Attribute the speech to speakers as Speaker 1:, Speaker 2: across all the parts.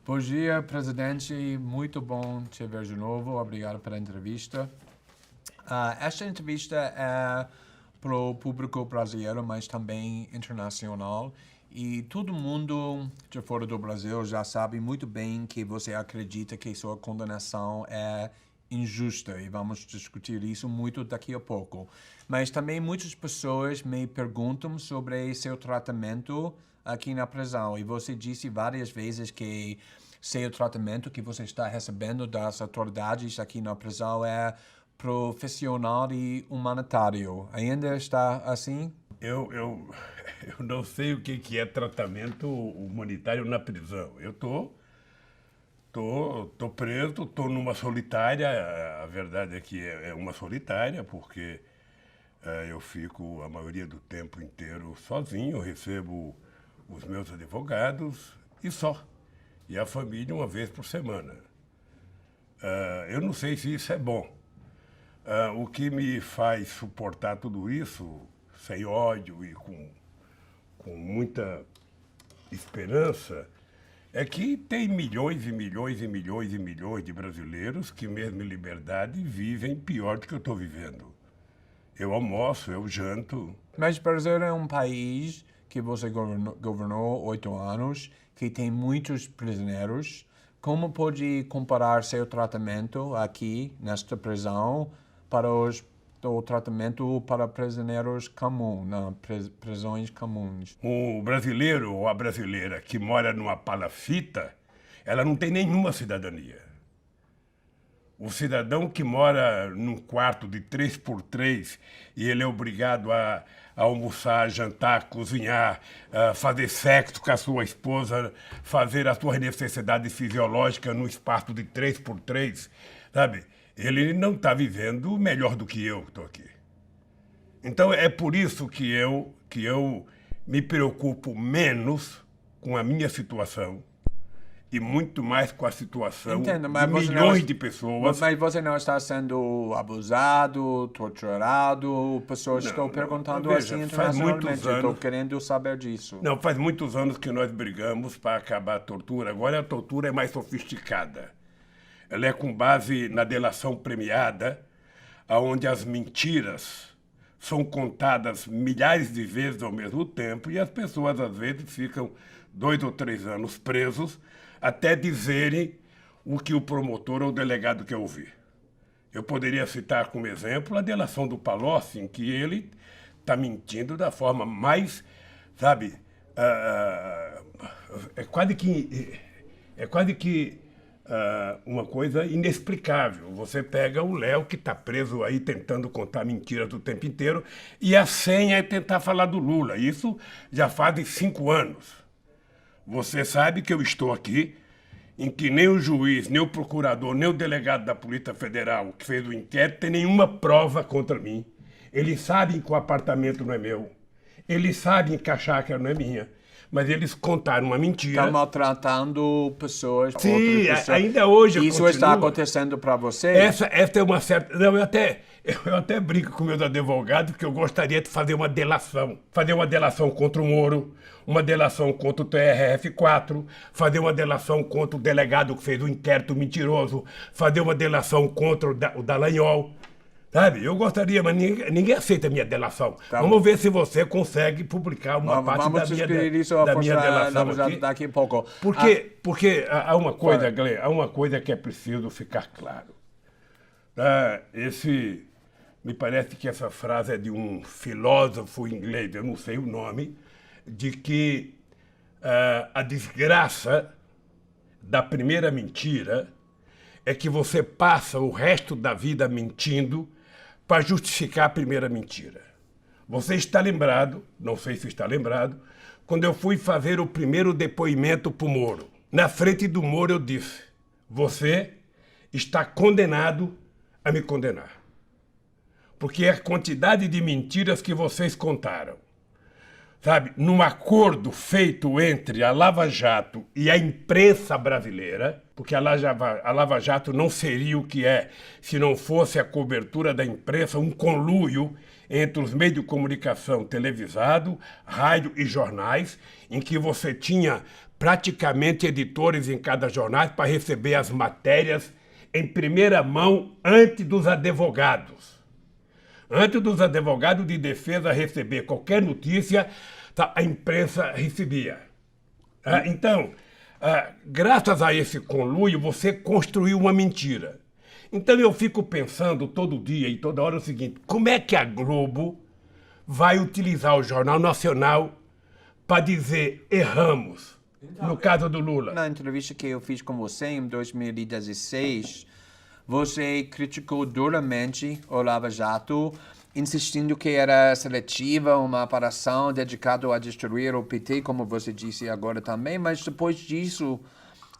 Speaker 1: Bom dia, presidente. Muito bom te ver de novo. Obrigado pela entrevista. Esta entrevista é para o público brasileiro, mas também internacional. E todo mundo de fora do Brasil já sabe muito bem que você acredita que sua condenação é injusta. E vamos discutir isso muito daqui a pouco. Mas também muitas pessoas me perguntam sobre seu tratamento aqui na prisão. E você disse várias vezes que seu tratamento que você está recebendo das autoridades aqui na prisão é profissional e humanitário. Ainda está assim?
Speaker 2: Eu não sei o que é tratamento humanitário na prisão. Eu tô preso, tô numa solitária. A verdade é que é uma solitária, porque eu fico a maioria do tempo inteiro sozinho, eu recebo os meus advogados e só. E a família uma vez por semana. Eu não sei se isso é bom. O que me faz suportar tudo isso, sem ódio e com muita esperança, é que tem milhões e milhões e milhões e milhões de brasileiros que, mesmo em liberdade, vivem pior do que eu estou vivendo. Eu almoço, eu janto.
Speaker 1: Mas o Brasil é um país que você governou 8 anos, que tem muitos prisioneiros. Como pode comparar seu tratamento aqui, nesta prisão, para o tratamento para prisioneiros comuns, prisões comuns?
Speaker 2: O brasileiro ou a brasileira que mora numa palafita, ela não tem nenhuma cidadania. O cidadão que mora num quarto de 3x3 e ele é obrigado a almoçar, jantar, cozinhar, fazer sexo com a sua esposa, fazer as suas necessidades fisiológicas num espaço de 3x3, sabe? Ele não está vivendo melhor do que eu estou aqui. Então é por isso que eu me preocupo menos com a minha situação e muito mais com a situação de milhões de pessoas.
Speaker 1: Mas você não está sendo abusado, torturado? Pessoas estão perguntando
Speaker 2: veja,
Speaker 1: assim internacionalmente. Eu estou querendo saber disso.
Speaker 2: Não, faz muitos anos que nós brigamos para acabar a tortura. Agora a tortura é mais sofisticada. Ela é com base na delação premiada, onde as mentiras são contadas milhares de vezes ao mesmo tempo e as pessoas, às vezes, ficam 2 ou 3 anos presos até dizerem o que o promotor ou o delegado quer ouvir. Eu poderia citar como exemplo a delação do Palocci, em que ele está mentindo da forma mais, sabe, é quase que uma coisa inexplicável. Você pega o Léo, que está preso aí tentando contar mentiras o tempo inteiro, e a senha é tentar falar do Lula. Isso já faz 5 anos. Você sabe que eu estou aqui, em que nem o juiz, nem o procurador, nem o delegado da Polícia Federal que fez o inquérito tem nenhuma prova contra mim. Eles sabem que o apartamento não é meu. Eles sabem que a chácara não é minha. Mas eles contaram uma mentira.
Speaker 1: Estão maltratando pessoas.
Speaker 2: Sim, ainda hoje
Speaker 1: isso
Speaker 2: continua.
Speaker 1: Está acontecendo para você?
Speaker 2: Essa é uma certa... Não, eu até brinco com meus advogados que eu gostaria de fazer uma delação. Fazer uma delação contra o Moro, uma delação contra o TRF4, fazer uma delação contra o delegado que fez o inquérito mentiroso, fazer uma delação contra o Dallagnol. Sabe? Eu gostaria, mas ninguém aceita a minha delação.
Speaker 1: Tá
Speaker 2: Vamos ver se você consegue publicar uma parte da minha delação aqui.
Speaker 1: Daqui a pouco.
Speaker 2: Porque há uma coisa, Glenn, há uma coisa que é preciso ficar claro. Me parece que essa frase é de um filósofo inglês, eu não sei o nome, de que a desgraça da primeira mentira é que você passa o resto da vida mentindo para justificar a primeira mentira. Você está lembrado, não sei se está lembrado, quando eu fui fazer o primeiro depoimento para o Moro. Na frente do Moro eu disse, você está condenado a me condenar. Porque é a quantidade de mentiras que vocês contaram sabe, num acordo feito entre a Lava Jato e a imprensa brasileira, porque a Lava Jato não seria o que é se não fosse a cobertura da imprensa, um conluio entre os meios de comunicação televisado, rádio e jornais, em que você tinha praticamente editores em cada jornal para receber as matérias em primeira mão antes dos advogados. Antes dos advogados de defesa receber qualquer notícia, a imprensa recebia. Então, graças a esse conluio, você construiu uma mentira. Então eu fico pensando todo dia e toda hora o seguinte: como é que a Globo vai utilizar o Jornal Nacional para dizer erramos, no caso do Lula?
Speaker 1: Na entrevista que eu fiz com você em 2016, você criticou duramente o Lava Jato, insistindo que era seletiva, uma operação dedicada a destruir o PT, como você disse agora também, mas depois disso,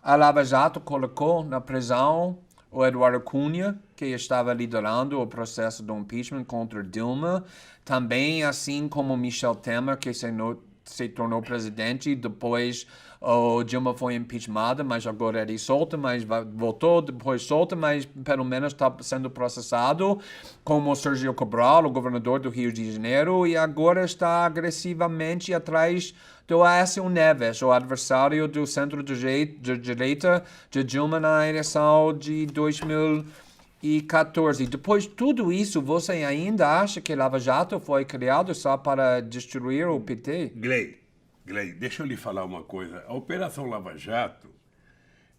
Speaker 1: a Lava Jato colocou na prisão o Eduardo Cunha, que estava liderando o processo do impeachment contra Dilma, também assim como Michel Temer, que se tornou presidente, depois o Dilma foi impeachmentada, mas agora ele solta, mas voltou, depois solta, mas pelo menos está sendo processado, como Sérgio Cabral, o governador do Rio de Janeiro, e agora está agressivamente atrás do Aécio Neves, o adversário do centro-direita de Dilma na eleição de 2014. Depois de tudo isso, você ainda acha que Lava Jato foi criado só para destruir o PT?
Speaker 2: Glei, deixa eu lhe falar uma coisa. A Operação Lava Jato,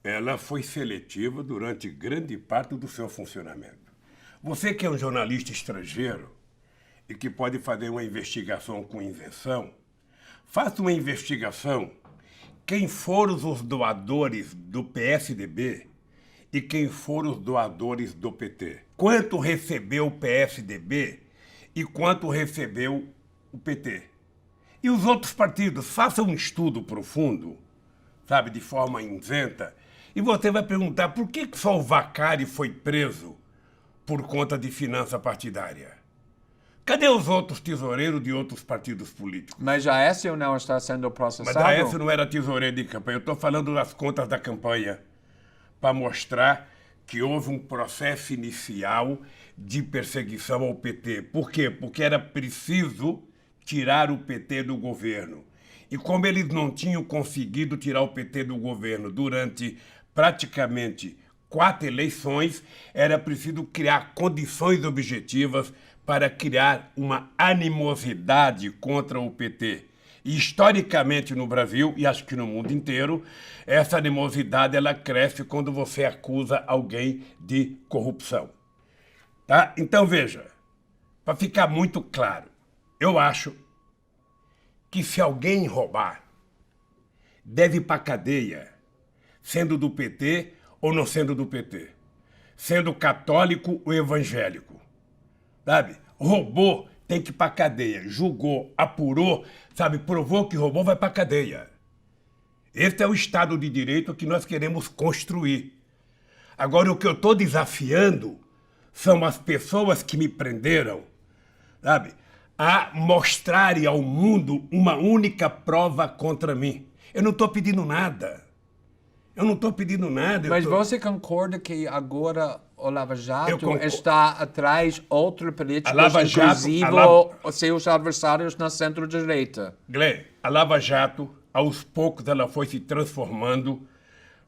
Speaker 2: ela foi seletiva durante grande parte do seu funcionamento. Você que é um jornalista estrangeiro e que pode fazer uma investigação com isenção, faça uma investigação quem foram os doadores do PSDB e quem foram os doadores do PT. Quanto recebeu o PSDB e quanto recebeu o PT. E os outros partidos, façam um estudo profundo, sabe, de forma isenta, e você vai perguntar por que só o Vacari foi preso por conta de finança partidária. Cadê os outros tesoureiros de outros partidos políticos?
Speaker 1: Mas a Aécio não está sendo processado?
Speaker 2: Mas a Aécio não era tesoureiro de campanha. Eu estou falando das contas da campanha para mostrar que houve um processo inicial de perseguição ao PT. Por quê? Porque era preciso tirar o PT do governo. E como eles não tinham conseguido tirar o PT do governo durante praticamente 4 eleições, era preciso criar condições objetivas para criar uma animosidade contra o PT. E, historicamente no Brasil, e acho que no mundo inteiro, essa animosidade ela cresce quando você acusa alguém de corrupção. Tá? Então, veja, para ficar muito claro, eu acho que se alguém roubar, deve ir para a cadeia, sendo do PT ou não sendo do PT, sendo católico ou evangélico, sabe? Roubou, tem que ir para a cadeia, julgou, apurou, sabe? Provou que roubou, vai para a cadeia. Esse é o Estado de Direito que nós queremos construir. Agora, o que eu estou desafiando são as pessoas que me prenderam, sabe, a mostrarem ao mundo uma única prova contra mim. Eu não estou pedindo nada.
Speaker 1: Mas você concorda que agora o Lava Jato está atrás de outros políticos, inclusive seus adversários na centro-direita?
Speaker 2: Glei, a Lava Jato, aos poucos, ela foi se transformando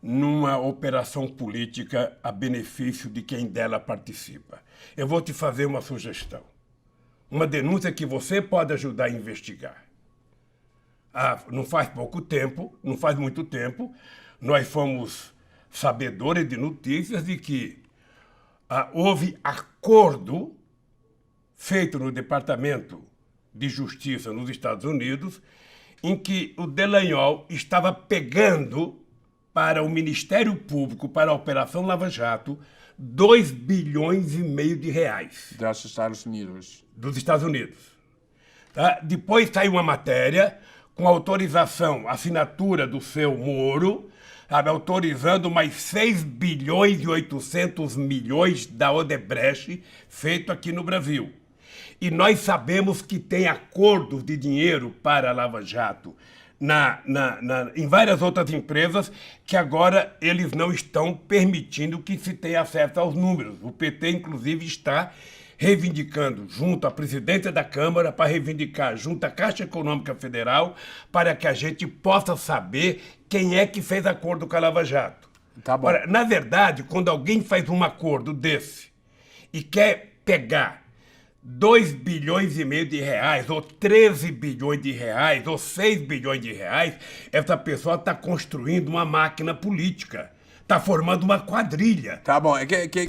Speaker 2: numa operação política a benefício de quem dela participa. Eu vou te fazer uma sugestão. Uma denúncia que você pode ajudar a investigar. Não faz muito tempo, nós fomos sabedores de notícias de que houve acordo feito no Departamento de Justiça nos Estados Unidos, em que o Dallagnol estava pegando para o Ministério Público, para a Operação Lava Jato, 2,5 bilhões de reais.
Speaker 1: Dos Estados Unidos.
Speaker 2: Dos Estados Unidos. Tá? Depois saiu uma matéria com autorização, assinatura do seu Moro, sabe, autorizando mais 6 bilhões e 800 milhões da Odebrecht, feito aqui no Brasil. E nós sabemos que tem acordos de dinheiro para a Lava Jato em várias outras empresas que agora eles não estão permitindo que se tenha acesso aos números. O PT, inclusive, está reivindicando junto à presidência da Câmara, para reivindicar junto à Caixa Econômica Federal, para que a gente possa saber quem é que fez acordo com a Lava Jato.
Speaker 1: Tá bom.
Speaker 2: Ora, na verdade, quando alguém faz um acordo desse e quer pegar 2 bilhões e meio de reais, ou 13 bilhões de reais, ou 6 bilhões de reais, essa pessoa está construindo uma máquina política, está formando uma quadrilha.
Speaker 1: Tá bom,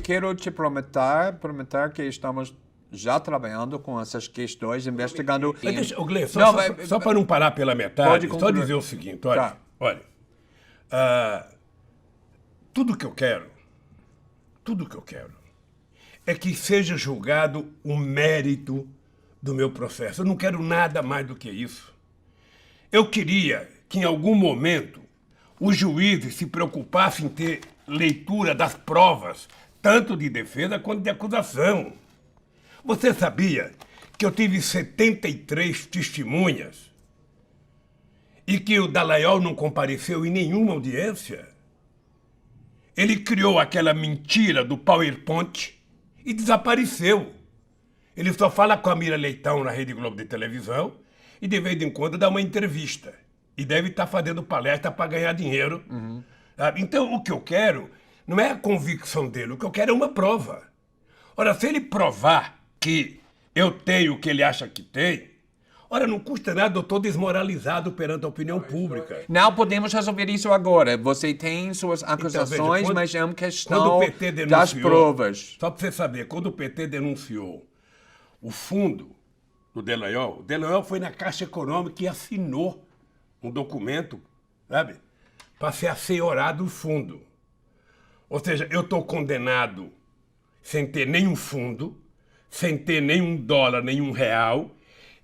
Speaker 1: quero te prometer que estamos já trabalhando com essas questões, investigando...
Speaker 2: Mas deixa, Gleice,
Speaker 1: Não,
Speaker 2: só para não parar pela metade, só dizer o seguinte, olha,
Speaker 1: Tá.
Speaker 2: olha, tudo que eu quero é que seja julgado o mérito do meu processo. Eu não quero nada mais do que isso. Eu queria que em algum momento os juízes se preocupassem em ter leitura das provas, tanto de defesa quanto de acusação. Você sabia que eu tive 73 testemunhas e que o Dallagnol não compareceu em nenhuma audiência? Ele criou aquela mentira do PowerPoint e desapareceu. Ele só fala com a Mira Leitão na Rede Globo de televisão e de vez em quando dá uma entrevista. E deve estar fazendo palestra para ganhar dinheiro. Sabe? Então, o que eu quero não é a convicção dele, o que eu quero é uma prova. Ora, se ele provar que eu tenho o que ele acha que tem, ora, não custa nada, eu estou desmoralizado perante a opinião pública.
Speaker 1: Não podemos resolver isso agora. Você tem suas acusações,
Speaker 2: quando-
Speaker 1: mas é uma
Speaker 2: Quando
Speaker 1: questão
Speaker 2: o PT
Speaker 1: das
Speaker 2: denunciou,
Speaker 1: provas.
Speaker 2: só para você saber, quando o PT denunciou o fundo do Dallagnol, o Dallagnol foi na Caixa Econômica e assinou um documento, sabe, para ser assenhorado o fundo. Ou seja, eu estou condenado sem ter nenhum fundo, sem ter nenhum dólar, nenhum real,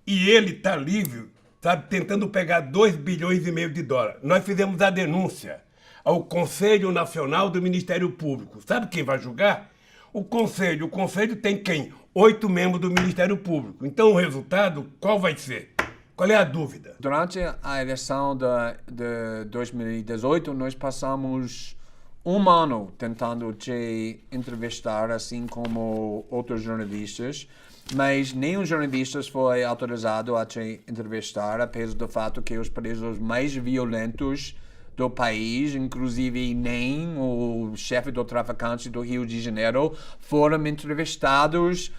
Speaker 2: e ele está livre, sabe, tentando pegar 2 bilhões e meio de dólares. Nós fizemos a denúncia ao Conselho Nacional do Ministério Público. Sabe quem vai julgar? O Conselho. O Conselho tem quem? 8 membros do Ministério Público. Então o resultado, qual vai ser? Qual é a dúvida?
Speaker 1: Durante a eleição de 2018, nós passamos um ano tentando te entrevistar, assim como outros jornalistas, mas nenhum jornalista foi autorizado a te entrevistar, apesar do fato que os presos mais violentos do país, inclusive nem o chefe do traficante do Rio de Janeiro, foram entrevistados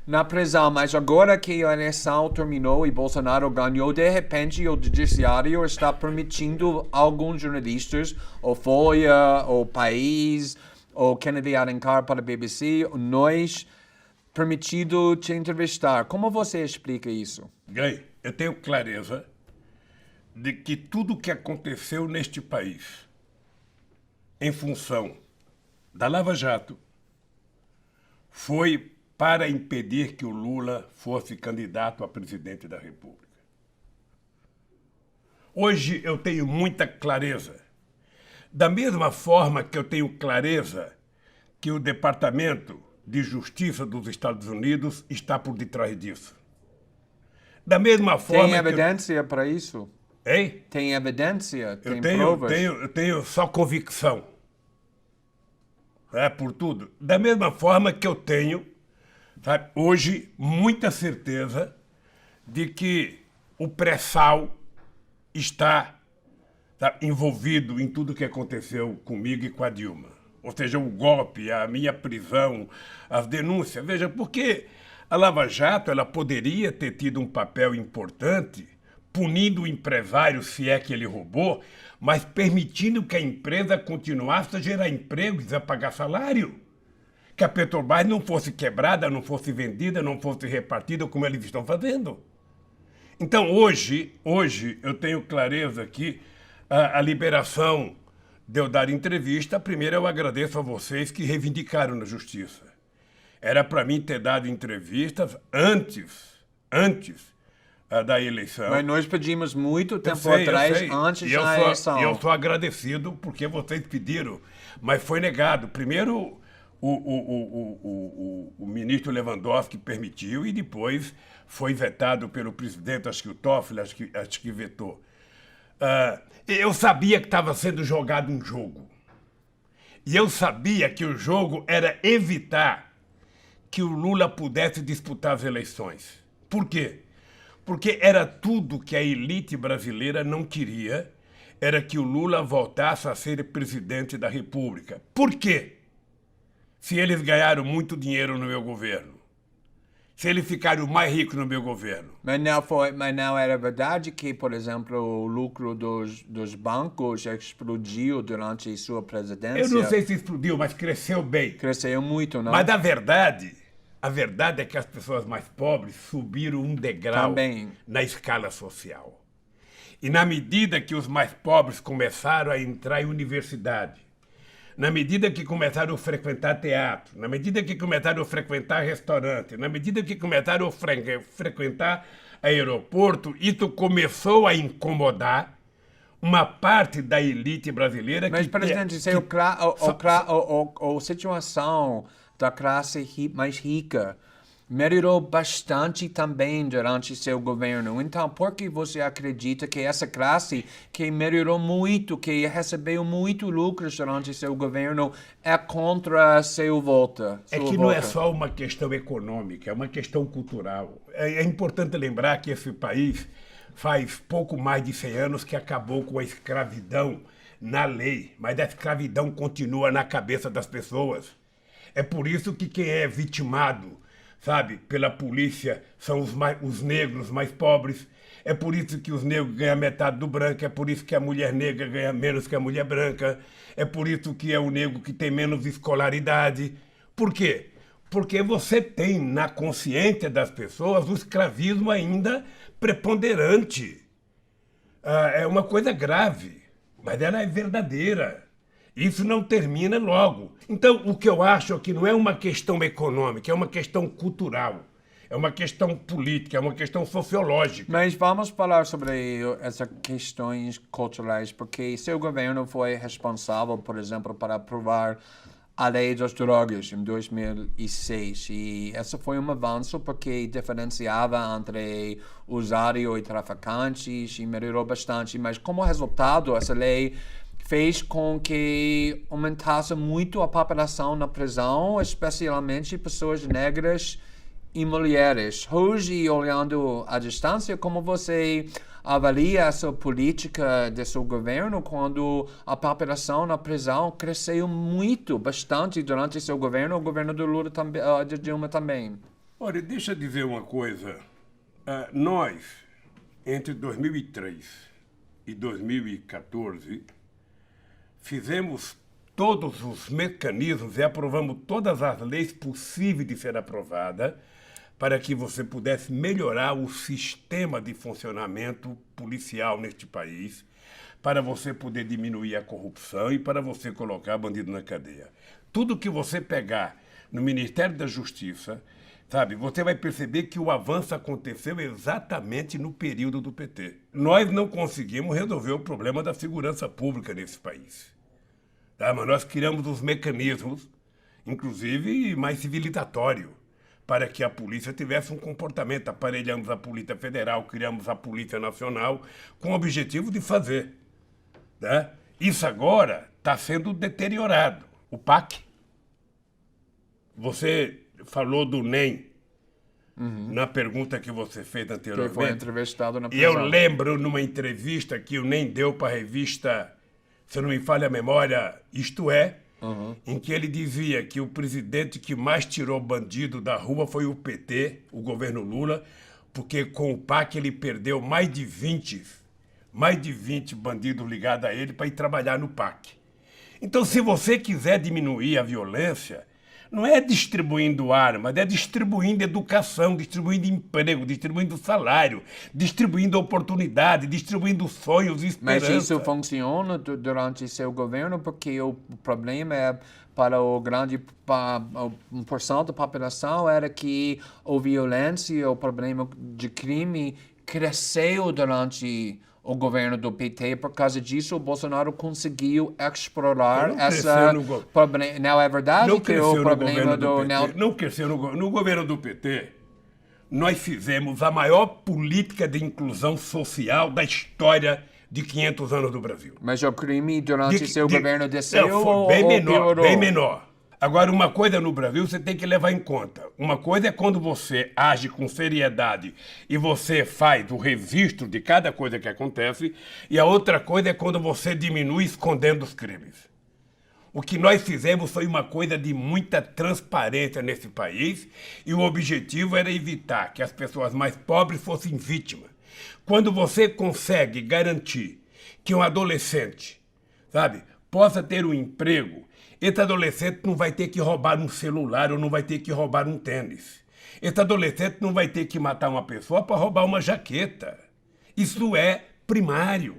Speaker 1: na prisão. Mas agora que a eleição terminou e Bolsonaro ganhou, de repente o judiciário está permitindo alguns jornalistas, o Folha, o País, o Kennedy Alencar para a BBC, nós permitido te entrevistar. Como você explica isso?
Speaker 2: Gray, eu tenho clareza de que tudo o que aconteceu neste país em função da Lava Jato foi para impedir que o Lula fosse candidato a presidente da República. Hoje eu tenho muita clareza. Da mesma forma que eu tenho clareza que o Departamento de Justiça dos Estados Unidos está por detrás disso. Da mesma forma
Speaker 1: Tem evidência para isso?
Speaker 2: Hein?
Speaker 1: Tem evidência? Tem
Speaker 2: Eu
Speaker 1: provas?
Speaker 2: tenho só convicção. É por tudo. Da mesma forma que eu tenho, sabe, hoje, muita certeza de que o pré-sal está, sabe, envolvido em tudo que aconteceu comigo e com a Dilma. Ou seja, o golpe, a minha prisão, as denúncias. Veja, porque a Lava Jato ela poderia ter tido um papel importante punindo o empresário se é que ele roubou, mas permitindo que a empresa continuasse a gerar empregos, a pagar salário. Que a Petrobras não fosse quebrada, não fosse vendida, não fosse repartida como eles estão fazendo. Então, hoje eu tenho clareza que a liberação de eu dar entrevista, primeiro eu agradeço a vocês que reivindicaram na justiça. Era para mim ter dado entrevistas antes da eleição.
Speaker 1: Mas nós pedimos muito tempo
Speaker 2: Eu sei.
Speaker 1: antes
Speaker 2: E eu
Speaker 1: da eleição.
Speaker 2: eu sou agradecido porque vocês pediram, mas foi negado. Primeiro, O ministro Lewandowski permitiu e depois foi vetado pelo presidente, acho que o Toffoli, acho que vetou. Eu sabia que estava sendo jogado um jogo. E eu sabia que o jogo era evitar que o Lula pudesse disputar as eleições. Por quê? Porque era tudo que a elite brasileira não queria, era que o Lula voltasse a ser presidente da República. Por quê? Se eles ganharam muito dinheiro no meu governo, se eles ficaram mais ricos no meu governo.
Speaker 1: Mas não era verdade que, por exemplo, o lucro dos bancos explodiu durante sua presidência?
Speaker 2: Eu não sei se explodiu, mas cresceu bem.
Speaker 1: Cresceu muito, não?
Speaker 2: Mas a verdade é que as pessoas mais pobres subiram um degrau
Speaker 1: Também.
Speaker 2: na escala social. E na medida que os mais pobres começaram a entrar em universidade, na medida que começaram a frequentar teatro, na medida que começaram a frequentar restaurante, na medida que começaram a frequentar aeroporto, isso começou a incomodar uma parte da elite brasileira.
Speaker 1: Mas, presidente, a situação da classe mais rica melhorou bastante também durante seu governo. Então, por que você acredita que essa classe que melhorou muito, que recebeu muito lucros durante seu governo, é contra seu voto?
Speaker 2: É que não é só uma questão econômica, é uma questão cultural. É importante lembrar que esse país faz pouco mais de 100 anos que acabou com a escravidão na lei, mas a escravidão continua na cabeça das pessoas. É por isso que quem é vitimado, sabe, pela polícia são os negros mais pobres. É por isso que os negros ganham metade do branco, é por isso que a mulher negra ganha menos que a mulher branca, é por isso que é o negro que tem menos escolaridade. Por quê? Porque você tem na consciência das pessoas o escravismo ainda preponderante. É uma coisa grave, mas ela é verdadeira. Isso não termina logo. Então, o que eu acho é que não é uma questão econômica, é uma questão cultural, é uma questão política, é uma questão sociológica.
Speaker 1: Mas vamos falar sobre essas questões culturais, porque seu governo foi responsável, por exemplo, para aprovar a lei das drogas em 2006. E esse foi um avanço porque diferenciava entre usuário e traficantes e melhorou bastante. Mas como resultado, essa lei fez com que aumentasse muito a população na prisão, especialmente pessoas negras e mulheres. Hoje, olhando à distância, como você avalia essa política de seu governo quando a população na prisão cresceu muito, bastante durante seu governo, o governo do Lula também, de Dilma também?
Speaker 2: Olha, deixa eu dizer uma coisa. Nós, entre 2003 e 2014, fizemos todos os mecanismos e aprovamos todas as leis possíveis de ser aprovada para que você pudesse melhorar o sistema de funcionamento policial neste país, para você poder diminuir a corrupção e para você colocar bandido na cadeia. Tudo que você pegar no Ministério da Justiça, sabe, você vai perceber que o avanço aconteceu exatamente no período do PT. Nós não conseguimos resolver o problema da segurança pública nesse país. Tá? Mas nós criamos os mecanismos, inclusive mais civilizatório, para que a polícia tivesse um comportamento. Aparelhamos a Polícia Federal, criamos a Polícia Nacional, com o objetivo de fazer. Né? Isso agora está sendo deteriorado. O PAC, você falou do NEM, na pergunta que você fez anteriormente.
Speaker 1: Que foi entrevistado na
Speaker 2: E
Speaker 1: prisão.
Speaker 2: eu lembro numa entrevista que o NEM deu para a revista, se não me falha a memória, Isto É, em que ele dizia que o presidente que mais tirou bandido da rua foi o PT, o governo Lula, porque com o PAC ele perdeu mais de 20 bandidos ligados a ele para ir trabalhar no PAC. Então, se você quiser diminuir a violência, não é distribuindo armas, é distribuindo educação, distribuindo emprego, distribuindo salário, distribuindo oportunidade, distribuindo sonhos e esperança.
Speaker 1: Mas isso funciona durante seu governo porque o problema é para o grande porção da população era que a violência, o problema de crime cresceu durante o governo do PT. Por causa disso, o Bolsonaro conseguiu explorar
Speaker 2: Não
Speaker 1: essa
Speaker 2: cresceu no go-
Speaker 1: problema. Não é verdade
Speaker 2: Não
Speaker 1: que
Speaker 2: cresceu
Speaker 1: o
Speaker 2: no
Speaker 1: problema
Speaker 2: governo do
Speaker 1: do
Speaker 2: PT. Não cresceu no governo do PT. Nós fizemos a maior política de inclusão social da história de 500 anos do Brasil.
Speaker 1: Mas o crime durante seu governo desceu
Speaker 2: Não, foi
Speaker 1: ou
Speaker 2: bem menor,
Speaker 1: piorou?
Speaker 2: bem menor. Agora, uma coisa no Brasil você tem que levar em conta. Uma coisa é quando você age com seriedade e você faz o registro de cada coisa que acontece, e a outra coisa é quando você diminui escondendo os crimes. O que nós fizemos foi uma coisa de muita transparência nesse país, e o objetivo era evitar que as pessoas mais pobres fossem vítimas. Quando você consegue garantir que um adolescente, sabe, possa ter um emprego, esse adolescente não vai ter que roubar um celular ou não vai ter que roubar um tênis. Esse adolescente não vai ter que matar uma pessoa para roubar uma jaqueta. Isso é primário.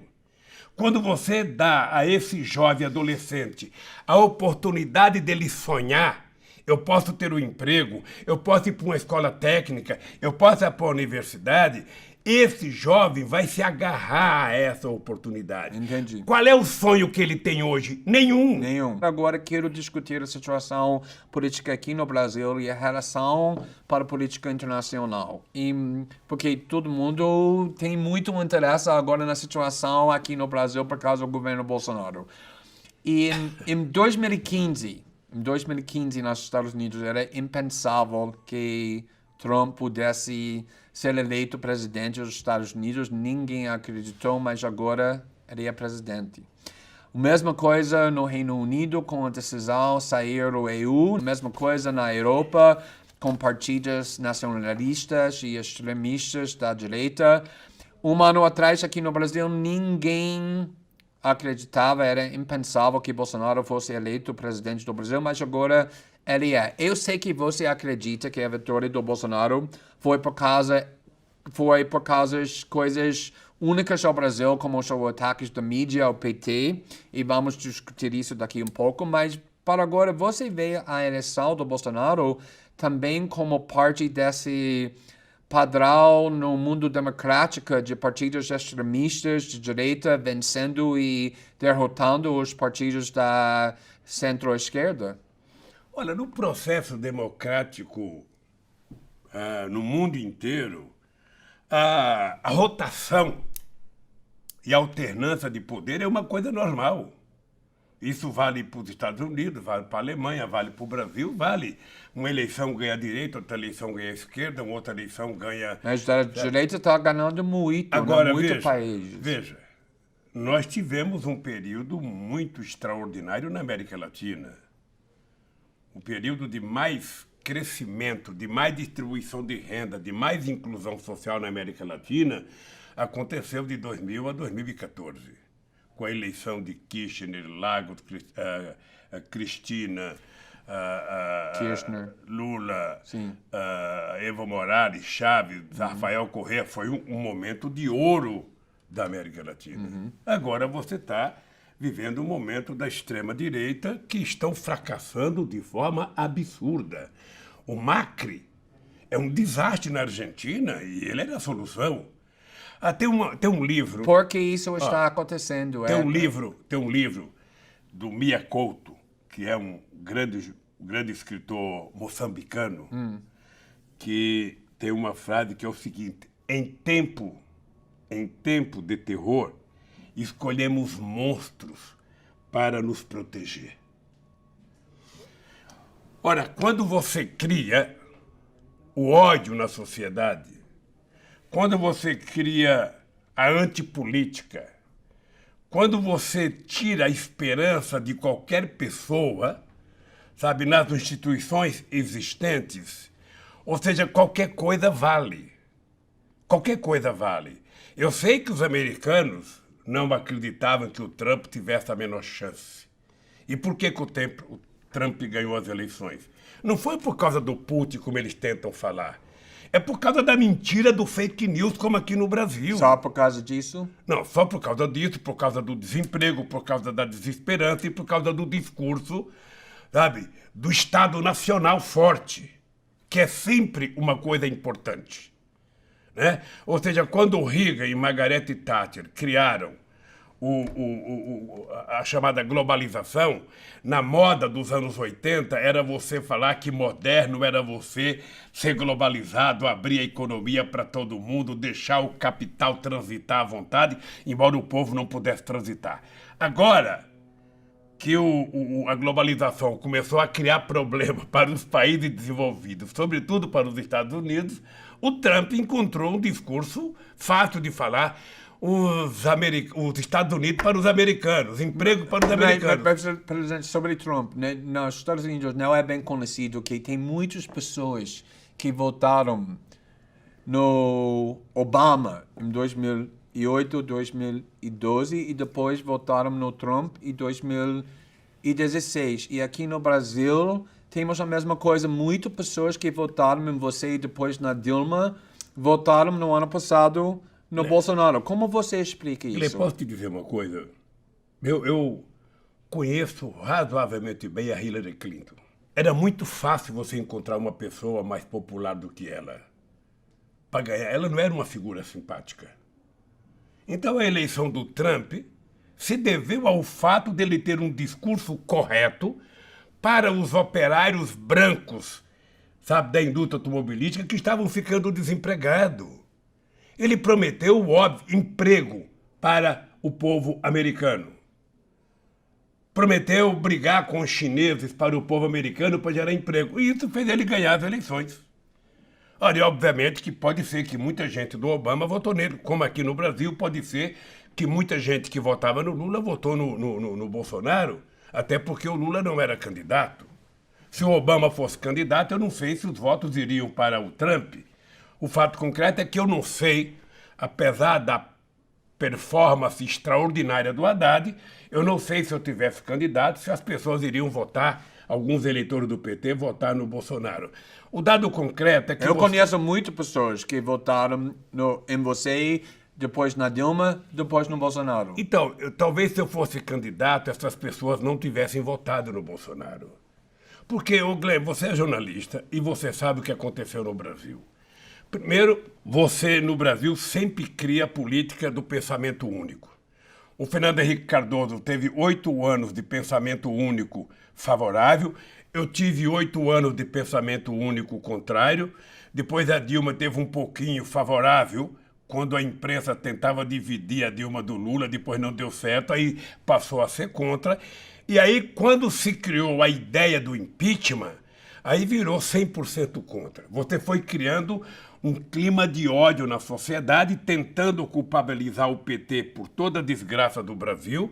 Speaker 2: Quando você dá a esse jovem adolescente a oportunidade dele sonhar, eu posso ter um emprego, eu posso ir para uma escola técnica, eu posso ir para a universidade, esse jovem vai se agarrar a essa oportunidade.
Speaker 1: Entendi.
Speaker 2: Qual é o sonho que ele tem hoje? Nenhum.
Speaker 1: Nenhum. Agora quero discutir a situação política aqui no Brasil e a relação para a política internacional. Porque todo mundo tem muito interesse agora na situação aqui no Brasil por causa do governo Bolsonaro. E em 2015, nos Estados Unidos, era impensável que Trump pudesse ser eleito presidente dos Estados Unidos. Ninguém acreditou, mas agora ele é presidente. A mesma coisa no Reino Unido com a decisão de sair do EU. A mesma coisa na Europa com partidos nacionalistas e extremistas da direita. Um ano atrás, aqui no Brasil, ninguém acreditava, era impensável que Bolsonaro fosse eleito presidente do Brasil, mas agora ele é. Eu sei que você acredita que a vitória do Bolsonaro foi por causa de coisas únicas ao Brasil, como os ataques da mídia ao PT, e vamos discutir isso daqui um pouco, mas para agora você vê a eleição do Bolsonaro também como parte desse padrão no mundo democrático de partidos extremistas de direita vencendo e derrotando os partidos da centro-esquerda?
Speaker 2: Olha, no processo democrático no mundo inteiro, a rotação e a alternância de poder é uma coisa normal. Isso vale para os Estados Unidos, vale para a Alemanha, vale para o Brasil, vale. Uma eleição ganha a direita, outra eleição ganha a esquerda, uma outra eleição ganha...
Speaker 1: Mas a direita está ganhando muito,
Speaker 2: Agora,
Speaker 1: em muitos países.
Speaker 2: Veja, nós tivemos um período muito extraordinário na América Latina. Um período de mais crescimento, de mais distribuição de renda, de mais inclusão social na América Latina, aconteceu de 2000 a 2014. Com a eleição de Kirchner, Lagos, Cristina,
Speaker 1: Kirchner.
Speaker 2: Lula,
Speaker 1: Sim.
Speaker 2: Evo Morales, Chaves, Rafael Correa, foi um momento de ouro da América Latina. Agora você está vivendo um momento da extrema-direita que estão fracassando de forma absurda. O Macri é um desastre na Argentina e ele é a solução. Tem um livro...
Speaker 1: Por que isso está acontecendo?
Speaker 2: Tem um livro do Mia Couto, que é um grande escritor moçambicano, que tem uma frase que é o seguinte: em tempo de terror, escolhemos monstros para nos proteger. Ora, quando você cria o ódio na sociedade, quando você cria a antipolítica, quando você tira a esperança de qualquer pessoa, sabe, nas instituições existentes, ou seja, qualquer coisa vale. Qualquer coisa vale. Eu sei que os americanos não acreditavam que o Trump tivesse a menor chance. E por que o Trump ganhou as eleições? Não foi por causa do Putin, como eles tentam falar. É por causa da mentira do fake news, como aqui no Brasil.
Speaker 1: Só por causa disso?
Speaker 2: Não, só por causa disso, por causa do desemprego, por causa da desesperança e por causa do discurso, sabe, do Estado Nacional forte, que é sempre uma coisa importante. né? Ou seja, quando o Reagan e Margaret Thatcher criaram a chamada globalização, na moda dos anos 80, era você falar que moderno era você ser globalizado, abrir a economia para todo mundo, deixar o capital transitar à vontade, embora o povo não pudesse transitar. Agora que a globalização começou a criar problemas para os países desenvolvidos, sobretudo para os Estados Unidos, o Trump encontrou um discurso fácil de falar. Os Estados Unidos para os americanos, emprego para os americanos.
Speaker 1: Mas, presidente, sobre Trump, né, nos Estados Unidos não é bem conhecido que tem muitas pessoas que votaram no Obama em 2008, 2012 e depois votaram no Trump em 2016. E aqui no Brasil temos a mesma coisa. Muitas pessoas que votaram em você e depois na Dilma votaram no ano passado no Bolsonaro. Como você explica isso?
Speaker 2: Eu posso te dizer uma coisa? Eu conheço razoavelmente bem a Hillary Clinton. Era muito fácil você encontrar uma pessoa mais popular do que ela. Para ganhar, ela não era uma figura simpática. Então a eleição do Trump se deveu ao fato dele ter um discurso correto para os operários brancos, sabe, da indústria automobilística que estavam ficando desempregados. Ele prometeu o óbvio emprego para o povo americano. Prometeu brigar com os chineses para o povo americano para gerar emprego. E isso fez ele ganhar as eleições. Olha, obviamente que pode ser que muita gente do Obama votou nele, como aqui no Brasil pode ser que muita gente que votava no Lula votou no Bolsonaro, até porque o Lula não era candidato. Se o Obama fosse candidato, eu não sei se os votos iriam para o Trump. O fato concreto é que eu não sei, apesar da performance extraordinária do Haddad, eu não sei se eu tivesse candidato, se as pessoas iriam votar, alguns eleitores do PT, votar no Bolsonaro. O dado concreto é que...
Speaker 1: Eu conheço muitas pessoas que votaram em você, depois na Dilma, depois no Bolsonaro.
Speaker 2: Então, talvez se eu fosse candidato, essas pessoas não tivessem votado no Bolsonaro. Porque, Glenn, você é jornalista e você sabe o que aconteceu no Brasil. Primeiro, você no Brasil sempre cria a política do pensamento único. O Fernando Henrique Cardoso teve 8 anos de pensamento único favorável, eu tive 8 anos de pensamento único contrário, depois a Dilma teve um pouquinho favorável, quando a imprensa tentava dividir a Dilma do Lula, depois não deu certo, aí passou a ser contra. E aí, quando se criou a ideia do impeachment, aí virou 100% contra. Você foi criando um clima de ódio na sociedade, tentando culpabilizar o PT por toda a desgraça do Brasil,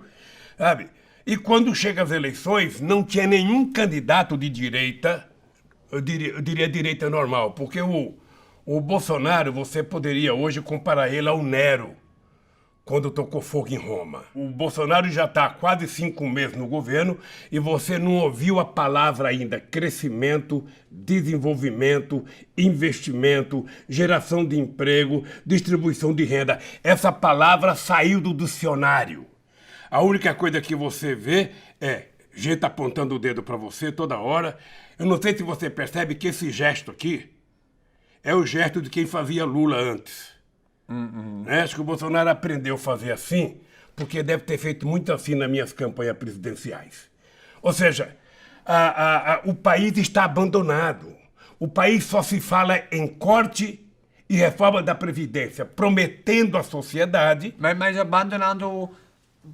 Speaker 2: sabe? E quando chega as eleições, não tinha nenhum candidato de direita, eu diria direita normal, porque o Bolsonaro, você poderia hoje comparar ele ao Nero, quando tocou fogo em Roma. O Bolsonaro já está há quase 5 meses no governo e você não ouviu a palavra ainda crescimento, desenvolvimento, investimento, geração de emprego, distribuição de renda. Essa palavra saiu do dicionário. A única coisa que você vê é gente apontando o dedo para você toda hora. Eu não sei se você percebe que esse gesto aqui é o gesto de quem fazia Lula antes. Acho que o Bolsonaro aprendeu a fazer assim, porque deve ter feito muito assim nas minhas campanhas presidenciais. Ou seja, o país está abandonado. O país só se fala em corte e reforma da Previdência, prometendo à sociedade...
Speaker 1: Mas abandonando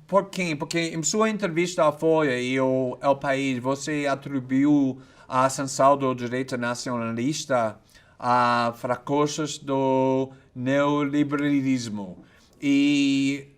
Speaker 1: por quem? Porque em sua entrevista à Folha e ao País, você atribuiu a ascensão do direito nacionalista a fracassos do neoliberalismo. E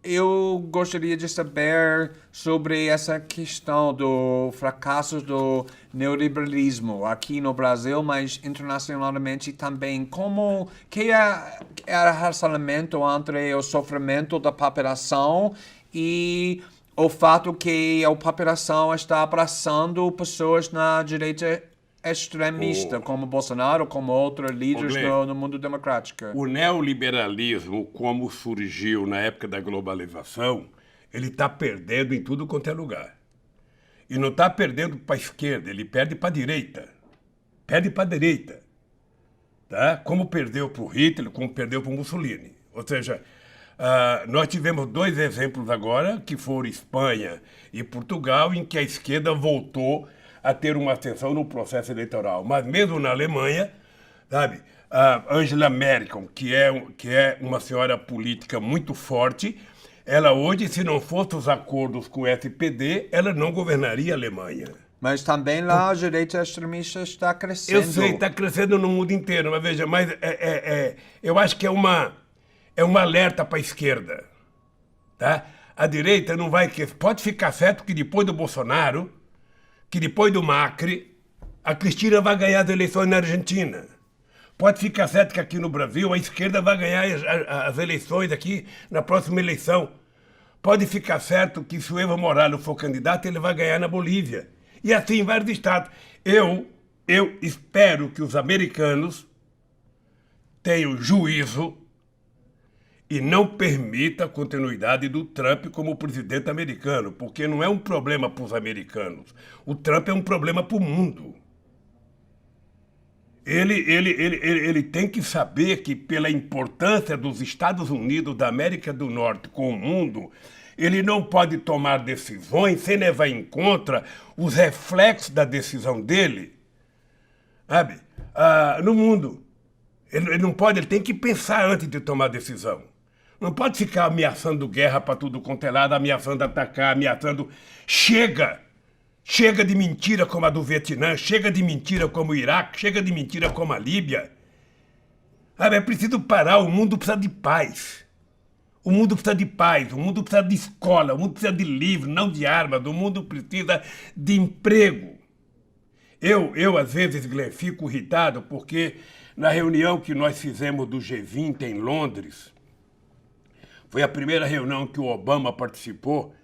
Speaker 1: eu gostaria de saber sobre essa questão do fracasso do neoliberalismo aqui no Brasil, mas internacionalmente também. Como que é o relacionamento entre o sofrimento da população e o fato que a população está abraçando pessoas na direita extremista, como Bolsonaro, como outros líderes no mundo democrático?
Speaker 2: O neoliberalismo, como surgiu na época da globalização, ele está perdendo em tudo quanto é lugar. E não está perdendo para a esquerda, ele perde para a direita. Perde para a direita. tá? Como perdeu para o Hitler, como perdeu para o Mussolini. Ou seja, nós tivemos 2 exemplos agora, que foram Espanha e Portugal, em que a esquerda voltou a ter uma ascensão no processo eleitoral. Mas mesmo na Alemanha, sabe, a Angela Merkel, que é uma senhora política muito forte, ela hoje, se não fossem os acordos com o SPD, ela não governaria a Alemanha.
Speaker 1: Mas também lá a direita extremista está crescendo.
Speaker 2: Eu sei, está crescendo no mundo inteiro, mas veja, eu acho que é um alerta para a esquerda. Tá? A direita não vai... Pode ficar certo que depois do Bolsonaro, que depois do Macri, a Cristina vai ganhar as eleições na Argentina. Pode ficar certo que aqui no Brasil a esquerda vai ganhar as eleições aqui na próxima eleição. Pode ficar certo que se o Evo Morales for candidato, ele vai ganhar na Bolívia. E assim em vários estados. Eu espero que os americanos tenham juízo e não permita a continuidade do Trump como presidente americano, porque não é um problema para os americanos. O Trump é um problema para o mundo. Ele tem que saber que, pela importância dos Estados Unidos da América do Norte com o mundo, ele não pode tomar decisões sem levar em conta os reflexos da decisão dele, sabe? No mundo. Ele não pode, ele tem que pensar antes de tomar decisão. Não pode ficar ameaçando guerra para tudo quanto é lado, ameaçando atacar, ameaçando... Chega! Chega de mentira como a do Vietnã, chega de mentira como o Iraque, chega de mentira como a Líbia. É preciso parar, o mundo precisa de paz. O mundo precisa de paz, o mundo precisa de escola, o mundo precisa de livro, não de armas, o mundo precisa de emprego. Eu às vezes, Glenn, fico irritado porque na reunião que nós fizemos do G20 em Londres, foi a primeira reunião que o Obama participou,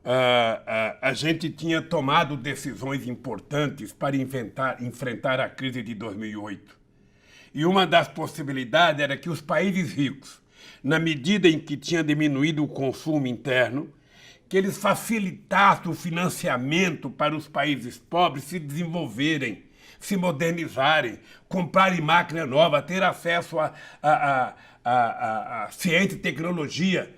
Speaker 2: a gente tinha tomado decisões importantes para enfrentar a crise de 2008. E uma das possibilidades era que os países ricos, na medida em que tinha diminuído o consumo interno, que eles facilitassem o financiamento para os países pobres se desenvolverem, se modernizarem, comprarem máquina nova, ter acesso a ciência e tecnologia.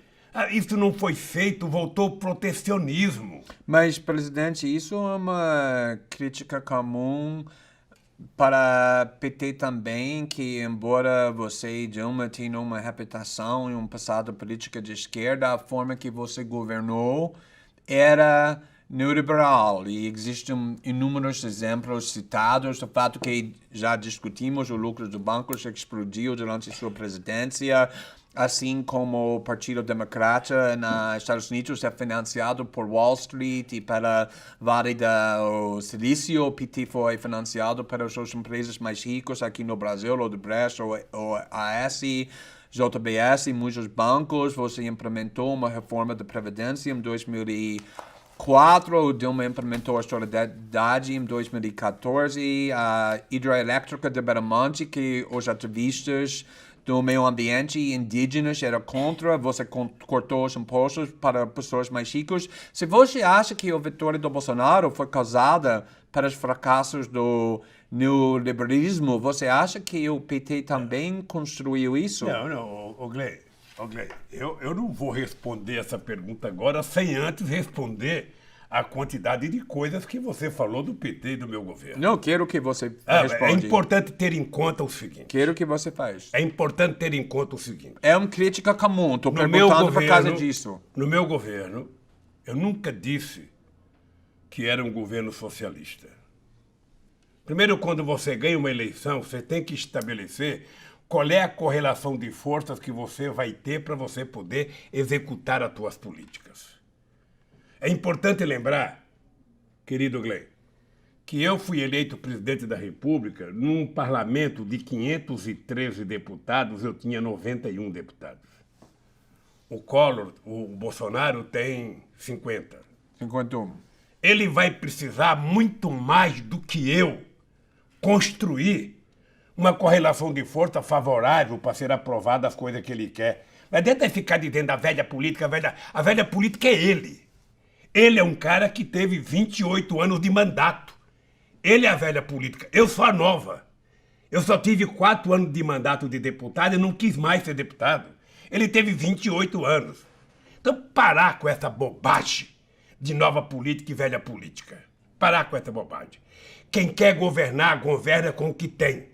Speaker 2: Isso não foi feito, voltou o protecionismo.
Speaker 1: Mas, presidente, isso é uma crítica comum para PT também, que embora você e Dilma tenham uma reputação e um passado político de esquerda, a forma que você governou era neoliberal e existem inúmeros exemplos citados do fato que já discutimos o lucro do banco que explodiu durante sua presidência, assim como o Partido Democrata nos Estados Unidos é financiado por Wall Street e pela Vale do Silício. O PT foi financiado pelas suas empresas mais ricas aqui no Brasil, Odebrecht, ou AS, JBS e muitos bancos. Você implementou uma reforma da Previdência em 2004, o Dilma implementou a solidariedade em 2014, a hidroelétrica de Beramonte, que os ativistas do meio ambiente e indígenas era contra, você cortou os impostos para pessoas mais ricas. Se você acha que a vitória do Bolsonaro foi causada pelos fracassos do neoliberalismo, você acha que o PT também construiu isso?
Speaker 2: Não, Glenn, eu não vou responder essa pergunta agora sem antes responder a quantidade de coisas que você falou do PT e do meu governo.
Speaker 1: Não, quero que você responda.
Speaker 2: É importante ter em conta o seguinte.
Speaker 1: Quero que você faz.
Speaker 2: É importante ter em conta o seguinte.
Speaker 1: É uma crítica comum, estou perguntando por causa disso.
Speaker 2: No meu governo, eu nunca disse que era um governo socialista. Primeiro, quando você ganha uma eleição, você tem que estabelecer qual é a correlação de forças que você vai ter para você poder executar as suas políticas. É importante lembrar, querido Glenn, que eu fui eleito presidente da República num parlamento de 513 deputados, eu tinha 91 deputados. O Bolsonaro tem 50.
Speaker 1: 51.
Speaker 2: Ele vai precisar muito mais do que eu construir uma correlação de força favorável para ser aprovada as coisas que ele quer. Não adianta ficar dizendo a velha política, a velha política é ele. Ele é um cara que teve 28 anos de mandato. Ele é a velha política. Eu sou a nova. Eu só tive 4 anos de mandato de deputado e não quis mais ser deputado. Ele teve 28 anos. Então, parar com essa bobagem de nova política e velha política. Parar com essa bobagem. Quem quer governar, governa com o que tem.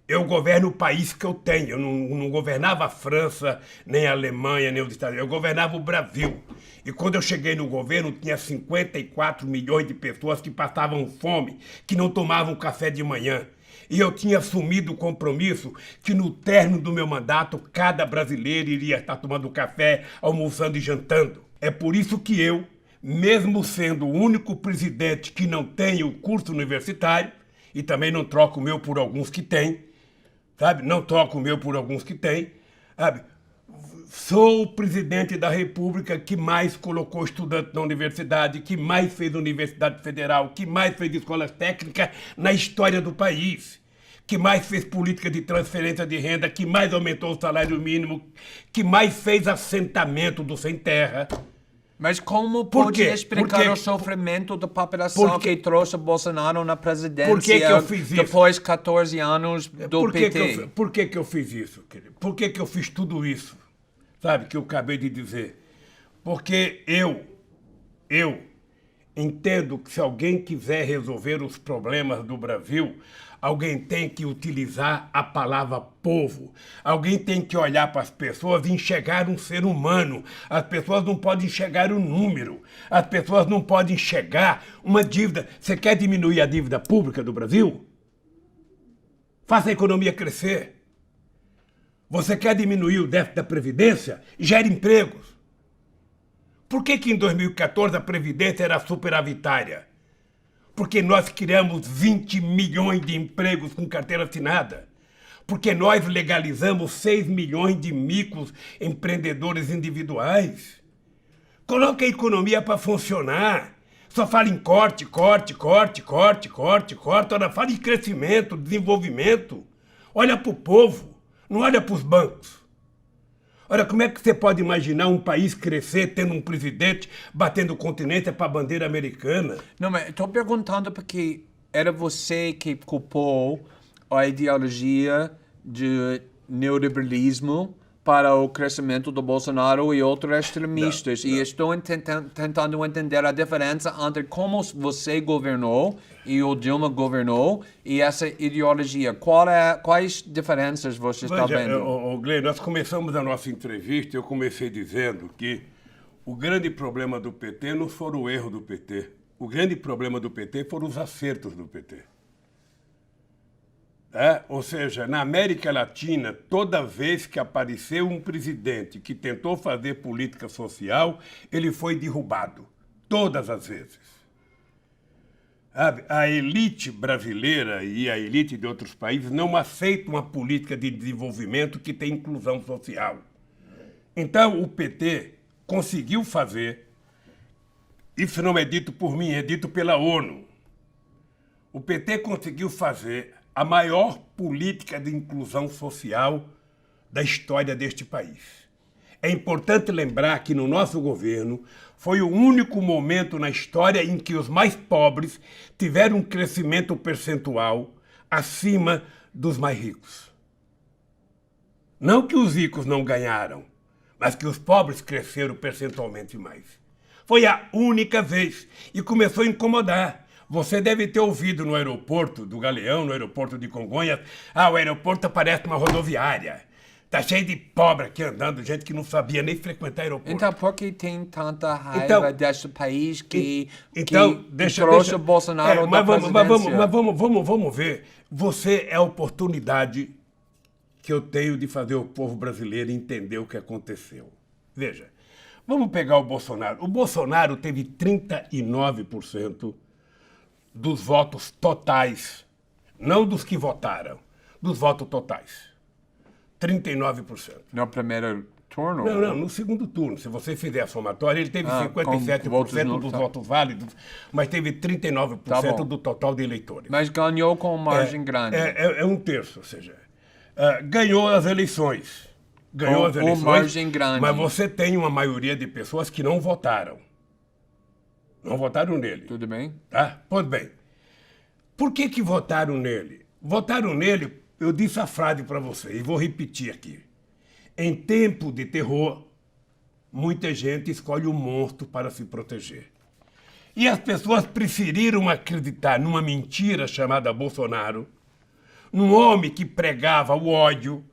Speaker 2: Eu governo o país que eu tenho. Eu não governava a França, nem a Alemanha, nem os Estados Unidos. Eu governava o Brasil. E quando eu cheguei no governo, tinha 54 milhões de pessoas que passavam fome, que não tomavam café de manhã. E eu tinha assumido o compromisso que no término do meu mandato, cada brasileiro iria estar tomando café, almoçando e jantando. É por isso que eu, mesmo sendo o único presidente que não tem o curso universitário, e também não troco o meu por alguns que têm, sabe? Não troco o meu por alguns que têm, sabe? Sou o presidente da República que mais colocou estudante na universidade, que mais fez universidade federal, que mais fez escolas técnicas na história do país, que mais fez política de transferência de renda, que mais aumentou o salário mínimo, que mais fez assentamento do sem terra.
Speaker 1: Mas como
Speaker 2: Por
Speaker 1: pode
Speaker 2: quê?
Speaker 1: explicar o sofrimento da população que trouxe Bolsonaro na presidência
Speaker 2: Por que eu fiz isso?
Speaker 1: depois de 14 anos do PT?
Speaker 2: Por que eu fiz isso, querido? Por que eu fiz tudo isso? Sabe, que eu acabei de dizer. Porque eu entendo que se alguém quiser resolver os problemas do Brasil, alguém tem que utilizar a palavra povo. Alguém tem que olhar para as pessoas e enxergar um ser humano. As pessoas não podem enxergar um número. As pessoas não podem enxergar uma dívida. Você quer diminuir a dívida pública do Brasil? Faça a economia crescer. Você quer diminuir o déficit da Previdência? Gere empregos. Por que em 2014 a Previdência era superavitária? Porque nós criamos 20 milhões de empregos com carteira assinada. Porque nós legalizamos 6 milhões de microempreendedores individuais. Coloque a economia para funcionar. Só fala em corte. Ora, fala em crescimento, desenvolvimento. Olha para o povo. Não olha para os bancos. Olha, como é que você pode imaginar um país crescer tendo um presidente batendo continência para a bandeira americana?
Speaker 1: Não, mas estou perguntando porque era você que culpou a ideologia de neoliberalismo para o crescimento do Bolsonaro e outros extremistas. E estou tentando entender a diferença entre como você governou e o Dilma governou e essa ideologia. Quais diferenças você está vendo?
Speaker 2: Glenn, nós começamos a nossa entrevista, eu comecei dizendo que o grande problema do PT não foi o erro do PT. O grande problema do PT foram os acertos do PT. Ou seja, na América Latina, toda vez que apareceu um presidente que tentou fazer política social, ele foi derrubado. Todas as vezes. A elite brasileira e a elite de outros países não aceitam uma política de desenvolvimento que tem inclusão social. Então, o PT conseguiu fazer, isso não é dito por mim, é dito pela ONU. O PT conseguiu fazer a maior política de inclusão social da história deste país. É importante lembrar que no nosso governo foi o único momento na história em que os mais pobres tiveram um crescimento percentual acima dos mais ricos. Não que os ricos não ganharam, mas que os pobres cresceram percentualmente mais. Foi a única vez e começou a incomodar. Você deve ter ouvido no aeroporto do Galeão, no aeroporto de Congonhas, o aeroporto parece uma rodoviária. Tá cheio de pobre aqui andando, gente que não sabia nem frequentar aeroporto.
Speaker 1: Então, por que tem tanta raiva deste país que
Speaker 2: deixa
Speaker 1: trouxe o Bolsonaro da presidência?
Speaker 2: Mas vamos ver. Você é a oportunidade que eu tenho de fazer o povo brasileiro entender o que aconteceu. Veja, vamos pegar o Bolsonaro. O Bolsonaro teve 39% dos votos totais, não dos que votaram, dos votos totais. 39%.
Speaker 1: No primeiro turno?
Speaker 2: Não, no segundo turno. Se você fizer a somatória, ele teve 57% dos votos válidos, mas teve 39% do total de eleitores.
Speaker 1: Mas ganhou com margem grande.
Speaker 2: É um terço, ou seja, ganhou as eleições. Ganhou as eleições,
Speaker 1: margem grande.
Speaker 2: Mas você tem uma maioria de pessoas que não votaram. Não votaram nele.
Speaker 1: Tudo bem?
Speaker 2: Tá? Pois bem. Por que votaram nele? Votaram nele, eu disse a frase para você e vou repetir aqui. Em tempo de terror, muita gente escolhe um monstro para se proteger. E as pessoas preferiram acreditar numa mentira chamada Bolsonaro, num homem que pregava o ódio,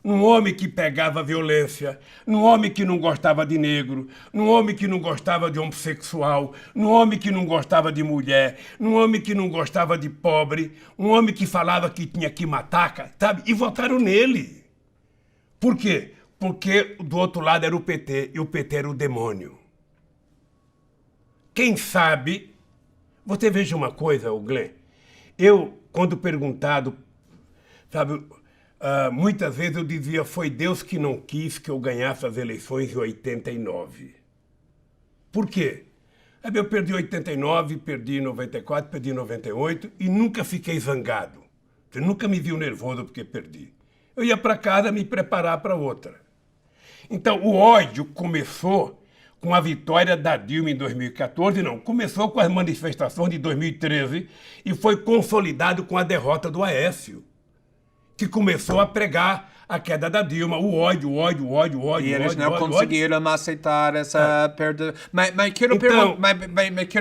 Speaker 2: num homem que pegava a violência, num homem que não gostava de negro, num homem que não gostava de homossexual, num homem que não gostava de mulher, num homem que não gostava de pobre, um homem que falava que tinha que matar, sabe? E votaram nele. Por quê? Porque do outro lado era o PT, e o PT era o demônio. Quem sabe... Você veja uma coisa, Glenn. Eu, quando perguntado, sabe, muitas vezes eu dizia, foi Deus que não quis que eu ganhasse as eleições em 89. Por quê? Eu perdi em 89, perdi em 94, perdi em 98 e nunca fiquei zangado. Você nunca me viu nervoso porque perdi. Eu ia para casa me preparar para outra. Então, o ódio começou com a vitória da Dilma em 2014, não, começou com as manifestações de 2013 e foi consolidado com a derrota do Aécio, que começou a pregar a queda da Dilma, o ódio.
Speaker 1: E eles não conseguiram aceitar essa perda. Mas quero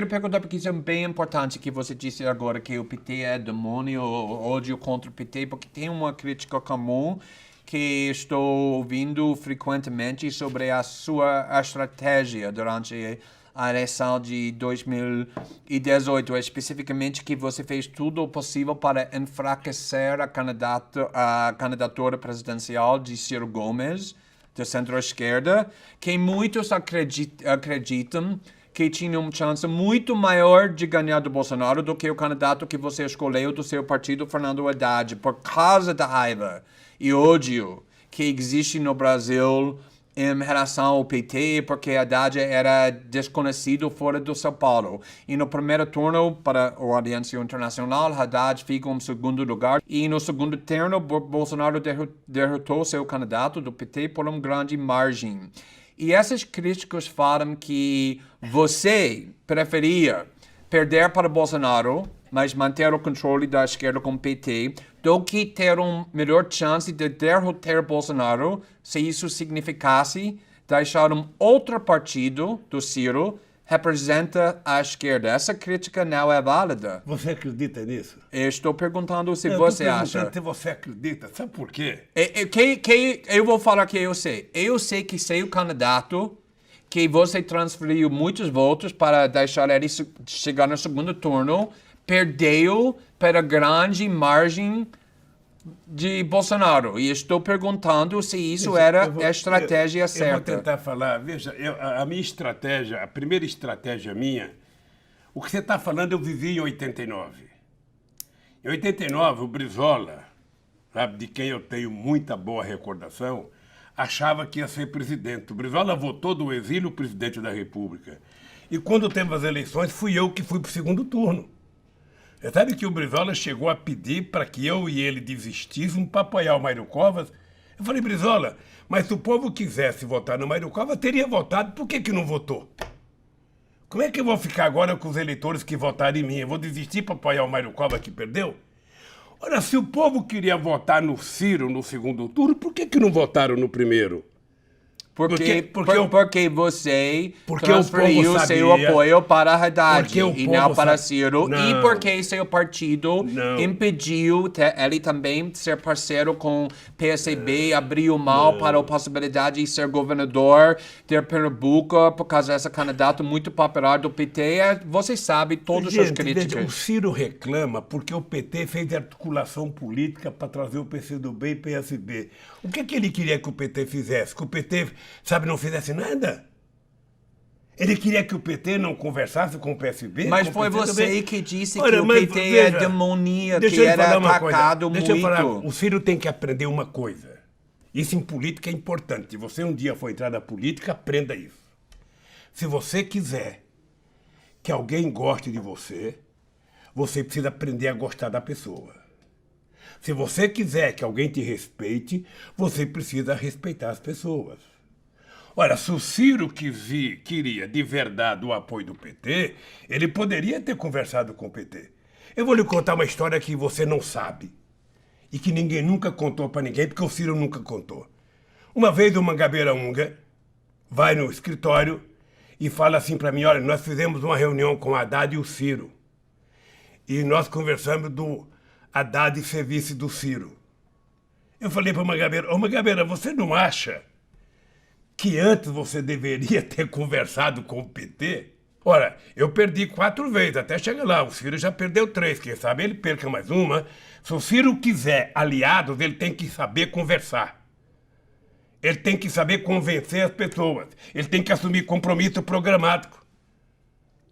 Speaker 1: perguntar, porque isso é bem importante que você disse agora, que o PT é demônio, ódio contra o PT, porque tem uma crítica comum que estou ouvindo frequentemente sobre a sua estratégia durante a eleição de 2018, especificamente que você fez tudo o possível para enfraquecer a candidatura presidencial de Ciro Gomes, da centro-esquerda, que muitos acreditam que tinha uma chance muito maior de ganhar do Bolsonaro do que o candidato que você escolheu do seu partido, Fernando Haddad, por causa da raiva e ódio que existe no Brasil em relação ao PT, porque Haddad era desconhecido fora do São Paulo. E no primeiro turno, para a audiência internacional, Haddad fica em segundo lugar. E no segundo turno, Bolsonaro derrotou seu candidato do PT por uma grande margem. E esses críticos falam que você preferia perder para Bolsonaro, mas manter o controle da esquerda com o PT, do que ter uma melhor chance de derrotar Bolsonaro, se isso significasse deixar um outro partido do Ciro representa a esquerda. Essa crítica não é válida.
Speaker 2: Você acredita nisso?
Speaker 1: Eu estou perguntando se você acha.
Speaker 2: Se você acredita. Sabe por quê?
Speaker 1: Eu vou falar que eu sei. Eu sei que seu candidato, que você transferiu muitos votos para deixar ele chegar no segundo turno, perdeu para grande margem de Bolsonaro. E estou perguntando se isso era a estratégia certa.
Speaker 2: Eu vou tentar falar. Veja, a minha estratégia, a primeira estratégia minha, o que você está falando eu vivi em 89. Em 89, o Brizola, sabe, de quem eu tenho muita boa recordação, achava que ia ser presidente. O Brizola votou do exílio presidente da República. E quando teve as eleições, fui eu que fui para o segundo turno. Você sabe que o Brizola chegou a pedir para que eu e ele desistíssemos para apoiar o Mário Covas? Eu falei, Brizola, mas se o povo quisesse votar no Mário Covas, teria votado. Por que não votou? Como é que eu vou ficar agora com os eleitores que votaram em mim? Eu vou desistir para apoiar o Mário Covas que perdeu? Ora, se o povo queria votar no Ciro no segundo turno, por que não votaram no primeiro?
Speaker 1: Porque você transferiu seu apoio para Haddad e não para Ciro. Não. E porque seu partido impediu ele também ser parceiro com PSB, abriu mão para a possibilidade de ser governador de Pernambuco por causa desse candidato muito popular do PT. Você sabe todas as críticas.
Speaker 2: Veja, o Ciro reclama porque o PT fez articulação política para trazer o PCdoB e PSB. O que ele queria que o PT fizesse? Que o PT, sabe, não fizesse nada? Ele queria que o PT não conversasse com o PSB?
Speaker 1: Mas foi você que disse que o PT é demoníaco, que era atacado muito. Deixa eu falar,
Speaker 2: o Ciro tem que aprender uma coisa. Isso em política é importante. Se você um dia for entrar na política, aprenda isso. Se você quiser que alguém goste de você, você precisa aprender a gostar da pessoa. Se você quiser que alguém te respeite, você precisa respeitar as pessoas. Olha, se o Ciro queria de verdade o apoio do PT, ele poderia ter conversado com o PT. Eu vou lhe contar uma história que você não sabe. e que ninguém nunca contou para ninguém, porque o Ciro nunca contou. Uma vez o Mangabeira Unga vai no escritório e fala assim para mim, olha, nós fizemos uma reunião com o Haddad e o Ciro. E nós conversamos do Haddad ser vice do Ciro. Eu falei para o Mangabeira, ô Mangabeira, você não acha que antes você deveria ter conversado com o PT? Ora, eu perdi 4 vezes, até chegar lá. O Ciro já perdeu 3, quem sabe ele perca mais uma. Se o Ciro quiser aliados, ele tem que saber conversar. Ele tem que saber convencer as pessoas. Ele tem que assumir compromisso programático.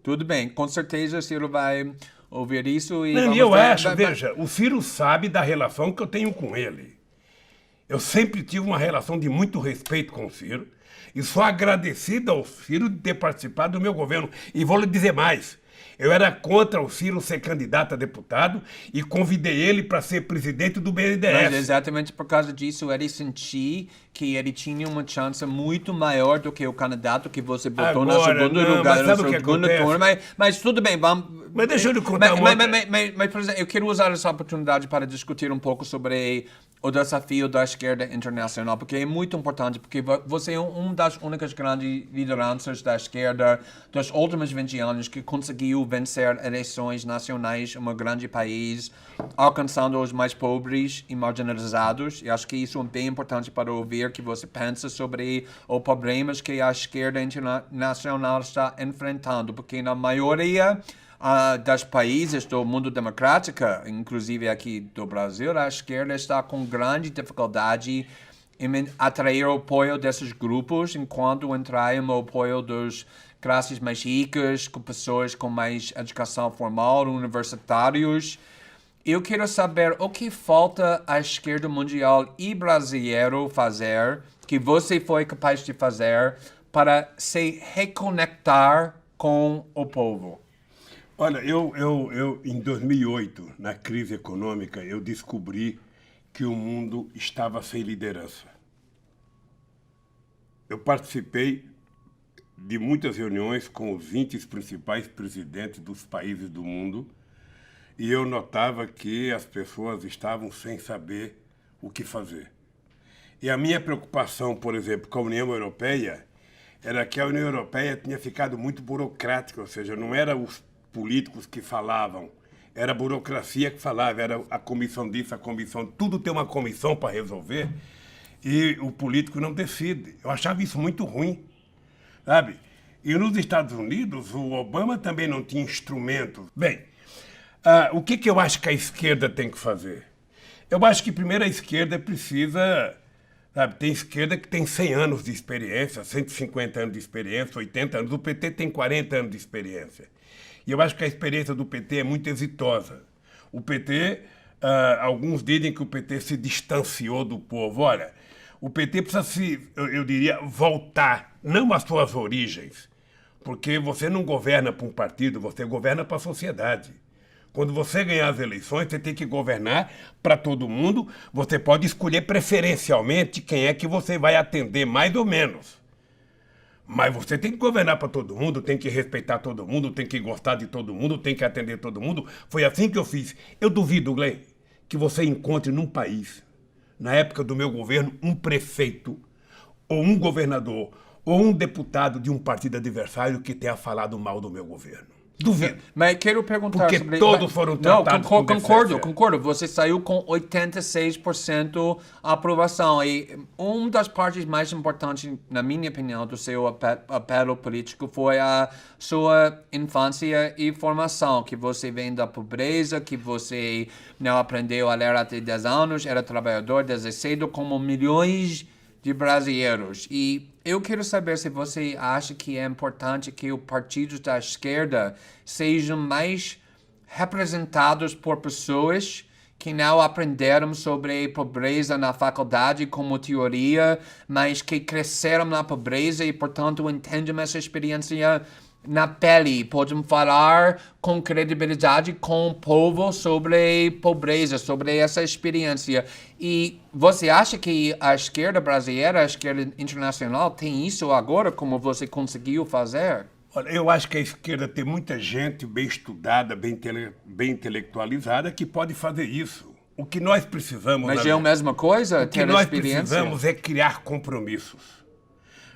Speaker 1: Tudo bem, com certeza o Ciro vai ouvir isso e...
Speaker 2: Não, eu acho, veja, o Ciro sabe da relação que eu tenho com ele. Eu sempre tive uma relação de muito respeito com o Ciro e sou agradecido ao Ciro de ter participado do meu governo. E vou lhe dizer mais, eu era contra o Ciro ser candidato a deputado e convidei ele para ser presidente do BNDES.
Speaker 1: Mas exatamente por causa disso, ele sentiu que ele tinha uma chance muito maior do que o candidato que você botou no segundo lugar, no segundo turno. Mas tudo bem, vamos...
Speaker 2: Mas deixa eu lhe contar
Speaker 1: mas, por exemplo, eu quero usar essa oportunidade para discutir um pouco sobre o desafio da esquerda internacional, porque é muito importante, porque você é uma das únicas grandes lideranças da esquerda dos últimos 20 anos que conseguiu vencer eleições nacionais em um grande país, alcançando os mais pobres e marginalizados. E acho que isso é bem importante para ouvir que você pensa sobre os problemas que a esquerda internacional está enfrentando, porque na maioria dos países do mundo democrático, inclusive aqui do Brasil, a esquerda está com grande dificuldade em atrair o apoio desses grupos, enquanto atraem o apoio dos classes mais ricas, com pessoas com mais educação formal, universitários. Eu quero saber o que falta à esquerda mundial e brasileira fazer, que você foi capaz de fazer, para se reconectar com o povo.
Speaker 2: Olha, eu em 2008, na crise econômica, eu descobri que o mundo estava sem liderança. Eu participei de muitas reuniões com os 20 principais presidentes dos países do mundo e eu notava que as pessoas estavam sem saber o que fazer. E a minha preocupação, por exemplo, com a União Europeia, era que a União Europeia tinha ficado muito burocrática, ou seja, não era os políticos que falavam, era a burocracia que falava, era a comissão disso, a comissão, tudo tem uma comissão para resolver e o político não decide. Eu achava isso muito ruim, sabe? E nos Estados Unidos, o Obama também não tinha instrumentos. Bem, o que eu acho que a esquerda tem que fazer? Eu acho que primeiro a esquerda precisa, sabe, tem esquerda que tem 100 anos de experiência, 150 anos de experiência, 80 anos, o PT tem 40 anos de experiência. E eu acho que a experiência do PT é muito exitosa. O PT, alguns dizem que o PT se distanciou do povo. Olha, o PT precisa eu diria, voltar, não às suas origens, porque você não governa para um partido, você governa para a sociedade. Quando você ganhar as eleições, você tem que governar para todo mundo. Você pode escolher preferencialmente quem é que você vai atender, mais ou menos. Mas você tem que governar para todo mundo, tem que respeitar todo mundo, tem que gostar de todo mundo, tem que atender todo mundo. Foi assim que eu fiz. Eu duvido, Glenn, que você encontre num país, na época do meu governo, um prefeito, ou um governador, ou um deputado de um partido adversário que tenha falado mal do meu governo. Duvido.
Speaker 1: Mas quero perguntar
Speaker 2: porque
Speaker 1: sobre...
Speaker 2: todos foram tratados com decência.
Speaker 1: Concordo. Você saiu com 86% aprovação. E uma das partes mais importantes, na minha opinião, do seu apelo político foi a sua infância e formação, que você vem da pobreza, que você não aprendeu a ler até 10 anos, era trabalhador desde cedo, como milhões de brasileiros. E eu quero saber se você acha que é importante que os partidos da esquerda sejam mais representados por pessoas que não aprenderam sobre pobreza na faculdade como teoria, mas que cresceram na pobreza e, portanto, entendem essa experiência na pele, podem falar com credibilidade com o povo sobre pobreza, sobre essa experiência. E você acha que a esquerda brasileira, a esquerda internacional tem isso agora, como você conseguiu fazer?
Speaker 2: Olha, eu acho que a esquerda tem muita gente bem estudada, bem intelectualizada, que pode fazer isso. O que nós precisamos...
Speaker 1: Mas é a mesma coisa,
Speaker 2: O que
Speaker 1: ter
Speaker 2: nós
Speaker 1: experiência?
Speaker 2: precisamos é criar compromissos.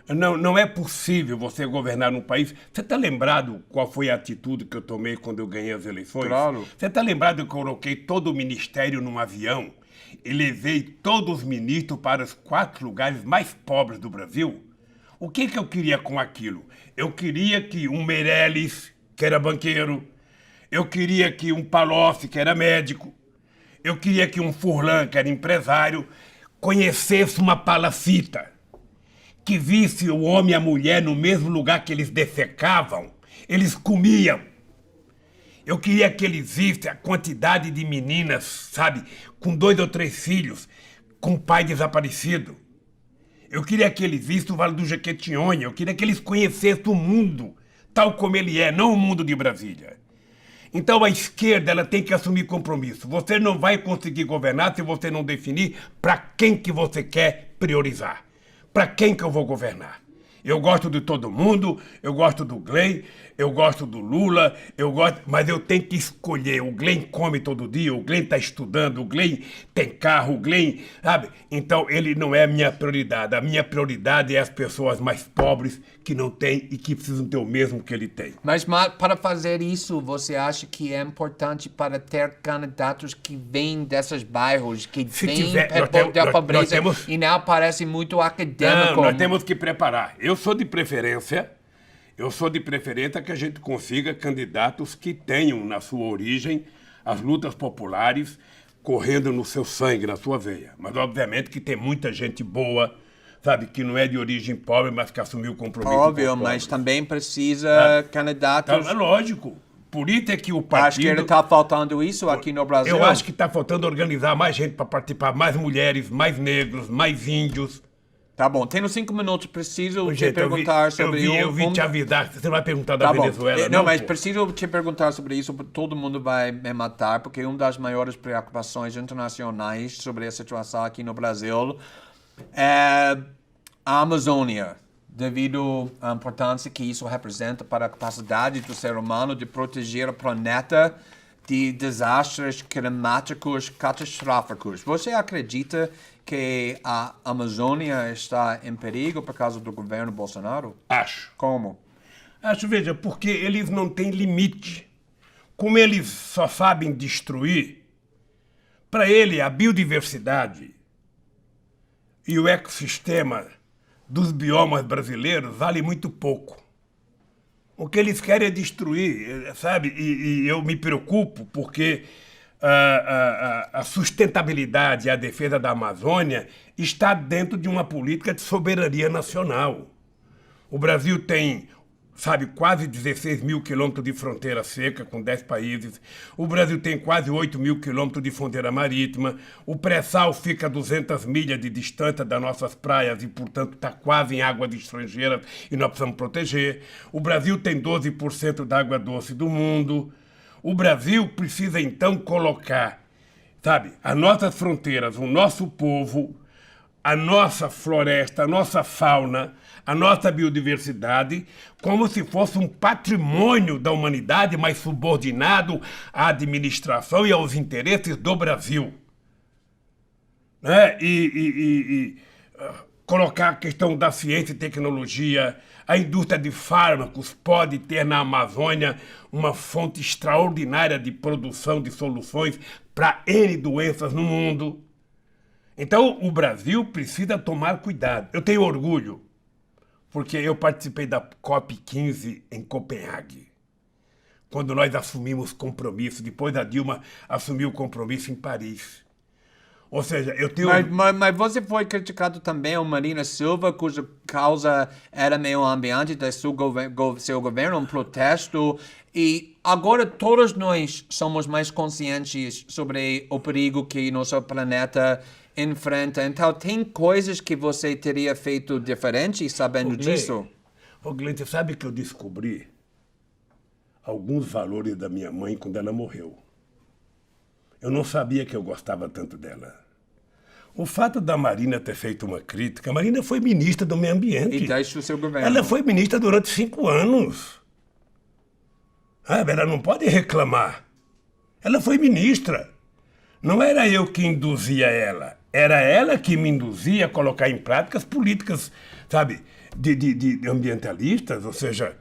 Speaker 2: Não é possível você governar num país... Você está lembrado qual foi a atitude que eu tomei quando eu ganhei as eleições?
Speaker 1: Claro.
Speaker 2: Você está lembrado que eu coloquei todo o ministério num avião e levei todos os ministros para os 4 lugares mais pobres do Brasil? O que eu queria com aquilo? Eu queria que um Meirelles, que era banqueiro, eu queria que um Palocci, que era médico, eu queria que um Furlan, que era empresário, conhecesse uma palacita, que visse o homem e a mulher no mesmo lugar que eles defecavam, eles comiam. Eu queria que eles vissem a quantidade de meninas, sabe, com 2 ou 3 filhos, com pai desaparecido. Eu queria que eles vissem o Vale do Jequitinhonha, eu queria que eles conhecessem o mundo tal como ele é, não o mundo de Brasília. Então a esquerda ela tem que assumir compromisso. Você não vai conseguir governar se você não definir para quem que você quer priorizar. Para quem que eu vou governar? Eu gosto de todo mundo, eu gosto do Glenn, eu gosto do Lula, mas eu tenho que escolher. O Glenn come todo dia, o Glenn está estudando, o Glenn tem carro, o Glenn, sabe? Então ele não é a minha prioridade. A minha prioridade é as pessoas mais pobres que não têm e que precisam ter o mesmo que ele tem.
Speaker 1: Mas para fazer isso, você acha que é importante para ter candidatos que vêm desses bairros, que vêm da pobreza e não parecem muito acadêmicos?
Speaker 2: Não, nós temos que preparar. Eu sou de preferência que a gente consiga candidatos que tenham na sua origem as lutas populares correndo no seu sangue, na sua veia. Mas, obviamente, que tem muita gente boa, sabe, que não é de origem pobre, mas que assumiu o compromisso.
Speaker 1: Óbvio, mas também precisa candidatos...
Speaker 2: É lógico. Por isso é que o partido...
Speaker 1: Acho que ele está faltando isso aqui no Brasil.
Speaker 2: Eu acho que está faltando organizar mais gente para participar, mais mulheres, mais negros, mais índios.
Speaker 1: Tá bom, tenho 5 minutos, preciso te perguntar sobre...
Speaker 2: Eu vim te avisar, você não vai perguntar da Venezuela,
Speaker 1: não? Mas preciso te perguntar sobre isso, porque todo mundo vai me matar, porque uma das maiores preocupações internacionais sobre a situação aqui no Brasil é a Amazônia, devido à importância que isso representa para a capacidade do ser humano de proteger o planeta de desastres climáticos catastróficos. Você acredita que a Amazônia está em perigo por causa do governo Bolsonaro?
Speaker 2: Acho.
Speaker 1: Como?
Speaker 2: Acho, veja, porque eles não têm limite. Como eles só sabem destruir, para ele a biodiversidade e o ecossistema dos biomas brasileiros vale muito pouco. O que eles querem é destruir, sabe? E eu me preocupo porque a sustentabilidade e a defesa da Amazônia está dentro de uma política de soberania nacional. O Brasil tem, sabe, quase 16 mil quilômetros de fronteira seca com 10 países. O Brasil tem quase 8 mil quilômetros de fronteira marítima. O pré-sal fica a 200 milhas de distância das nossas praias e, portanto, está quase em águas estrangeiras e nós precisamos proteger. O Brasil tem 12% da água doce do mundo. O Brasil precisa, então, colocar, sabe, as nossas fronteiras, o nosso povo, a nossa floresta, a nossa fauna, a nossa biodiversidade, como se fosse um patrimônio da humanidade, mas subordinado à administração e aos interesses do Brasil. Né? Colocar a questão da ciência e tecnologia, a indústria de fármacos pode ter na Amazônia uma fonte extraordinária de produção de soluções para N doenças no mundo. Então, o Brasil precisa tomar cuidado. Eu tenho orgulho, porque eu participei da COP15 em Copenhague, quando nós assumimos compromisso, depois a Dilma assumiu o compromisso em Paris. Ou seja, eu tenho...
Speaker 1: Mas você foi criticado também ao Marina Silva, cuja causa era meio ambiente do seu governo, um protesto. E agora todos nós somos mais conscientes sobre o perigo que nosso planeta enfrenta. Então, tem coisas que você teria feito diferente sabendo disso?
Speaker 2: Glenn, você sabe que eu descobri alguns valores da minha mãe quando ela morreu. Eu não sabia que eu gostava tanto dela. O fato da Marina ter feito uma crítica... A Marina foi ministra do meio ambiente.
Speaker 1: E deixa o seu governo.
Speaker 2: Ela foi ministra durante 5 anos. Ela não pode reclamar. Ela foi ministra. Não era eu que induzia ela, era ela que me induzia a colocar em prática as políticas, sabe, de ambientalistas, ou seja,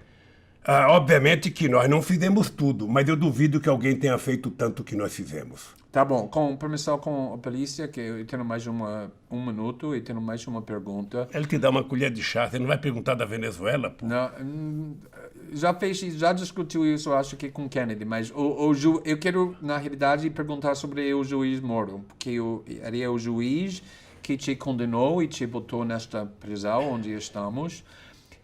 Speaker 2: obviamente que nós não fizemos tudo, mas eu duvido que alguém tenha feito tanto que nós fizemos.
Speaker 1: Tá bom, com permissão com a polícia, que eu tenho mais um minuto e tenho mais uma pergunta.
Speaker 2: Ele te dá uma colher de chá, você não vai perguntar da Venezuela, pô.
Speaker 1: Não, já discutiu isso, acho que com Kennedy, mas eu quero, na realidade, perguntar sobre o juiz Moro, porque ele é o juiz que te condenou e te botou nesta prisão onde estamos,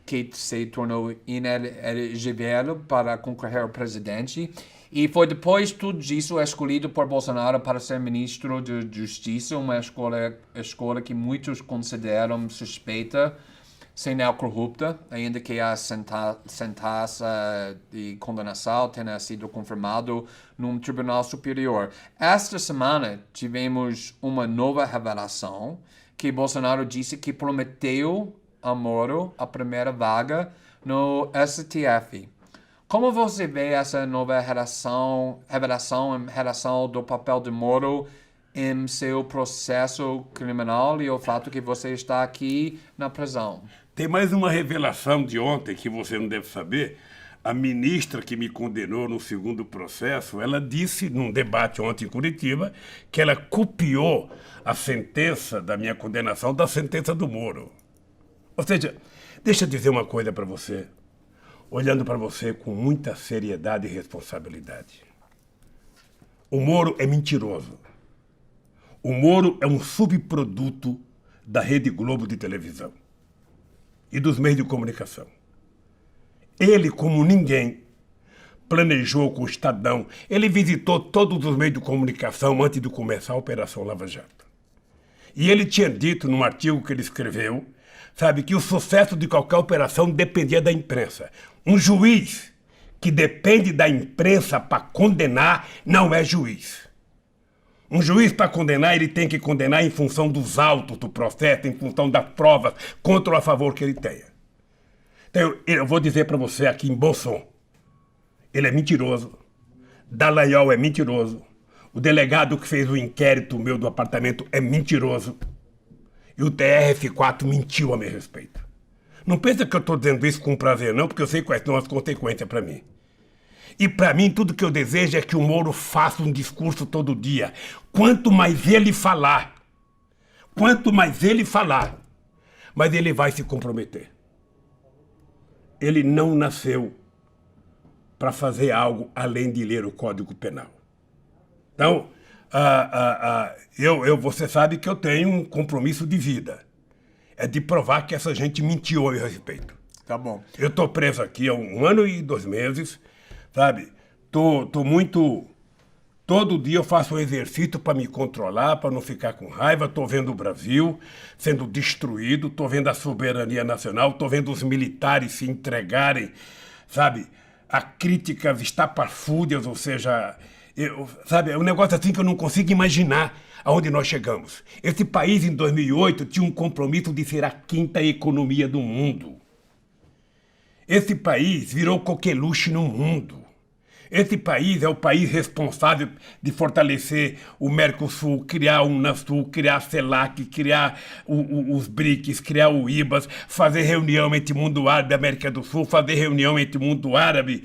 Speaker 1: que se tornou inelegível para concorrer ao presidente. E foi depois tudo isso escolhido por Bolsonaro para ser ministro de Justiça, uma escolha que muitos consideram suspeita, sem não corrupta, ainda que a sentença de condenação tenha sido confirmado num tribunal superior. Esta semana tivemos uma nova revelação que Bolsonaro disse que prometeu a Moro a primeira vaga no STF. Como você vê essa nova revelação em relação do papel de Moro em seu processo criminal e o fato que você está aqui na prisão?
Speaker 2: Tem mais uma revelação de ontem que você não deve saber. A ministra que me condenou no segundo processo, ela disse num debate ontem em Curitiba que ela copiou a sentença da minha condenação da sentença do Moro. Ou seja, deixa eu dizer uma coisa para você, olhando para você com muita seriedade e responsabilidade. O Moro é mentiroso. O Moro é um subproduto da Rede Globo de televisão e dos meios de comunicação. Ele, como ninguém, planejou com o Estadão. Ele visitou todos os meios de comunicação antes de começar a Operação Lava Jato. E ele tinha dito, num artigo que ele escreveu, sabe, que o sucesso de qualquer operação dependia da imprensa. Um juiz que depende da imprensa para condenar não é juiz. Um juiz, para condenar, ele tem que condenar em função dos autos do processo, em função das provas, contra ou a favor que ele tenha. Então, eu vou dizer para você aqui em bom som, ele é mentiroso, Dallagnol é mentiroso, o delegado que fez o inquérito meu do apartamento é mentiroso, e o TRF4 mentiu a meu respeito. Não pensa que eu estou dizendo isso com prazer, não, porque eu sei quais são as consequências para mim. E para mim, tudo que eu desejo é que o Moro faça um discurso todo dia. Quanto mais ele falar, mas ele vai se comprometer. Ele não nasceu para fazer algo além de ler o Código Penal. Então, você sabe que eu tenho um compromisso de vida. É de provar que essa gente mentiu a meu respeito.
Speaker 1: Tá bom.
Speaker 2: Eu estou preso aqui há 1 ano e 2 meses, sabe? Tô muito... Todo dia eu faço um exercício para me controlar, para não ficar com raiva. Estou vendo o Brasil sendo destruído, estou vendo a soberania nacional, estou vendo os militares se entregarem, sabe? A críticas estapafúrdias, ou seja... sabe, é um negócio assim que eu não consigo imaginar aonde nós chegamos. Esse país, em 2008, tinha um compromisso de ser a 5ª economia do mundo. Esse país virou coqueluche no mundo. Esse país é o país responsável de fortalecer o Mercosul, criar o Unasul, criar a CELAC, criar os BRICS, criar o IBAS, fazer reunião entre mundo árabe e América do Sul, fazer reunião entre mundo árabe,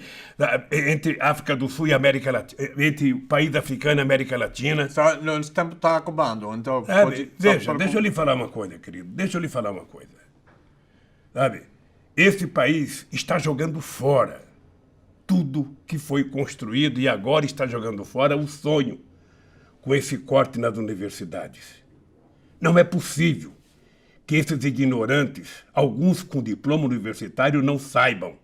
Speaker 2: entre África do Sul e América Latina, entre país africano e América Latina.
Speaker 1: Nosso tempo está acabando, então...
Speaker 2: Deixa eu lhe falar uma coisa, querido. Deixa eu lhe falar uma coisa. Sabe, esse país está jogando fora tudo que foi construído e agora está jogando fora o sonho com esse corte nas universidades. Não é possível que esses ignorantes, alguns com diploma universitário, não saibam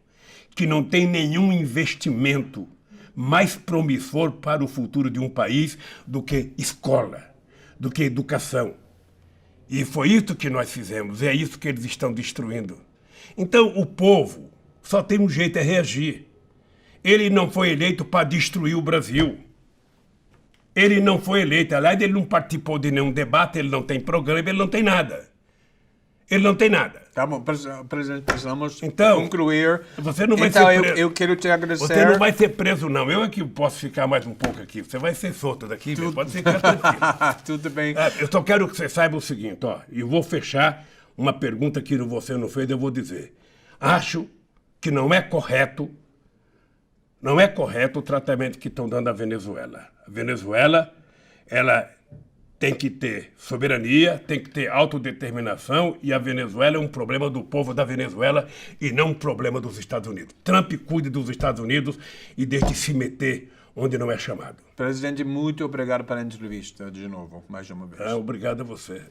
Speaker 2: que não tem nenhum investimento mais promissor para o futuro de um país do que escola, do que educação. E foi isso que nós fizemos, é isso que eles estão destruindo. Então o povo só tem um jeito, é reagir. Ele não foi eleito para destruir o Brasil. Ele não foi eleito. Aliás, ele não participou de nenhum debate, ele não tem programa, ele não tem nada. Ele não tem nada.
Speaker 1: Tá bom, presidente, precisamos
Speaker 2: Então,
Speaker 1: concluir.
Speaker 2: você não vai
Speaker 1: Então,
Speaker 2: ser preso.
Speaker 1: eu quero te agradecer.
Speaker 2: Você não vai ser preso, não. Eu é que posso ficar mais um pouco aqui. Você vai ser solto daqui, viu? Pode ficar tranquilo.
Speaker 1: Tudo bem.
Speaker 2: Eu só quero que você saiba o seguinte, ó. E vou fechar uma pergunta que você não fez, eu vou dizer. Acho que não é correto o tratamento que estão dando à Venezuela. A Venezuela, ela tem que ter soberania, tem que ter autodeterminação, e a Venezuela é um problema do povo da Venezuela e não um problema dos Estados Unidos. Trump cuide dos Estados Unidos e deixe de se meter onde não é chamado.
Speaker 1: Presidente, muito obrigado pela entrevista de novo, mais uma vez.
Speaker 2: Obrigado a você.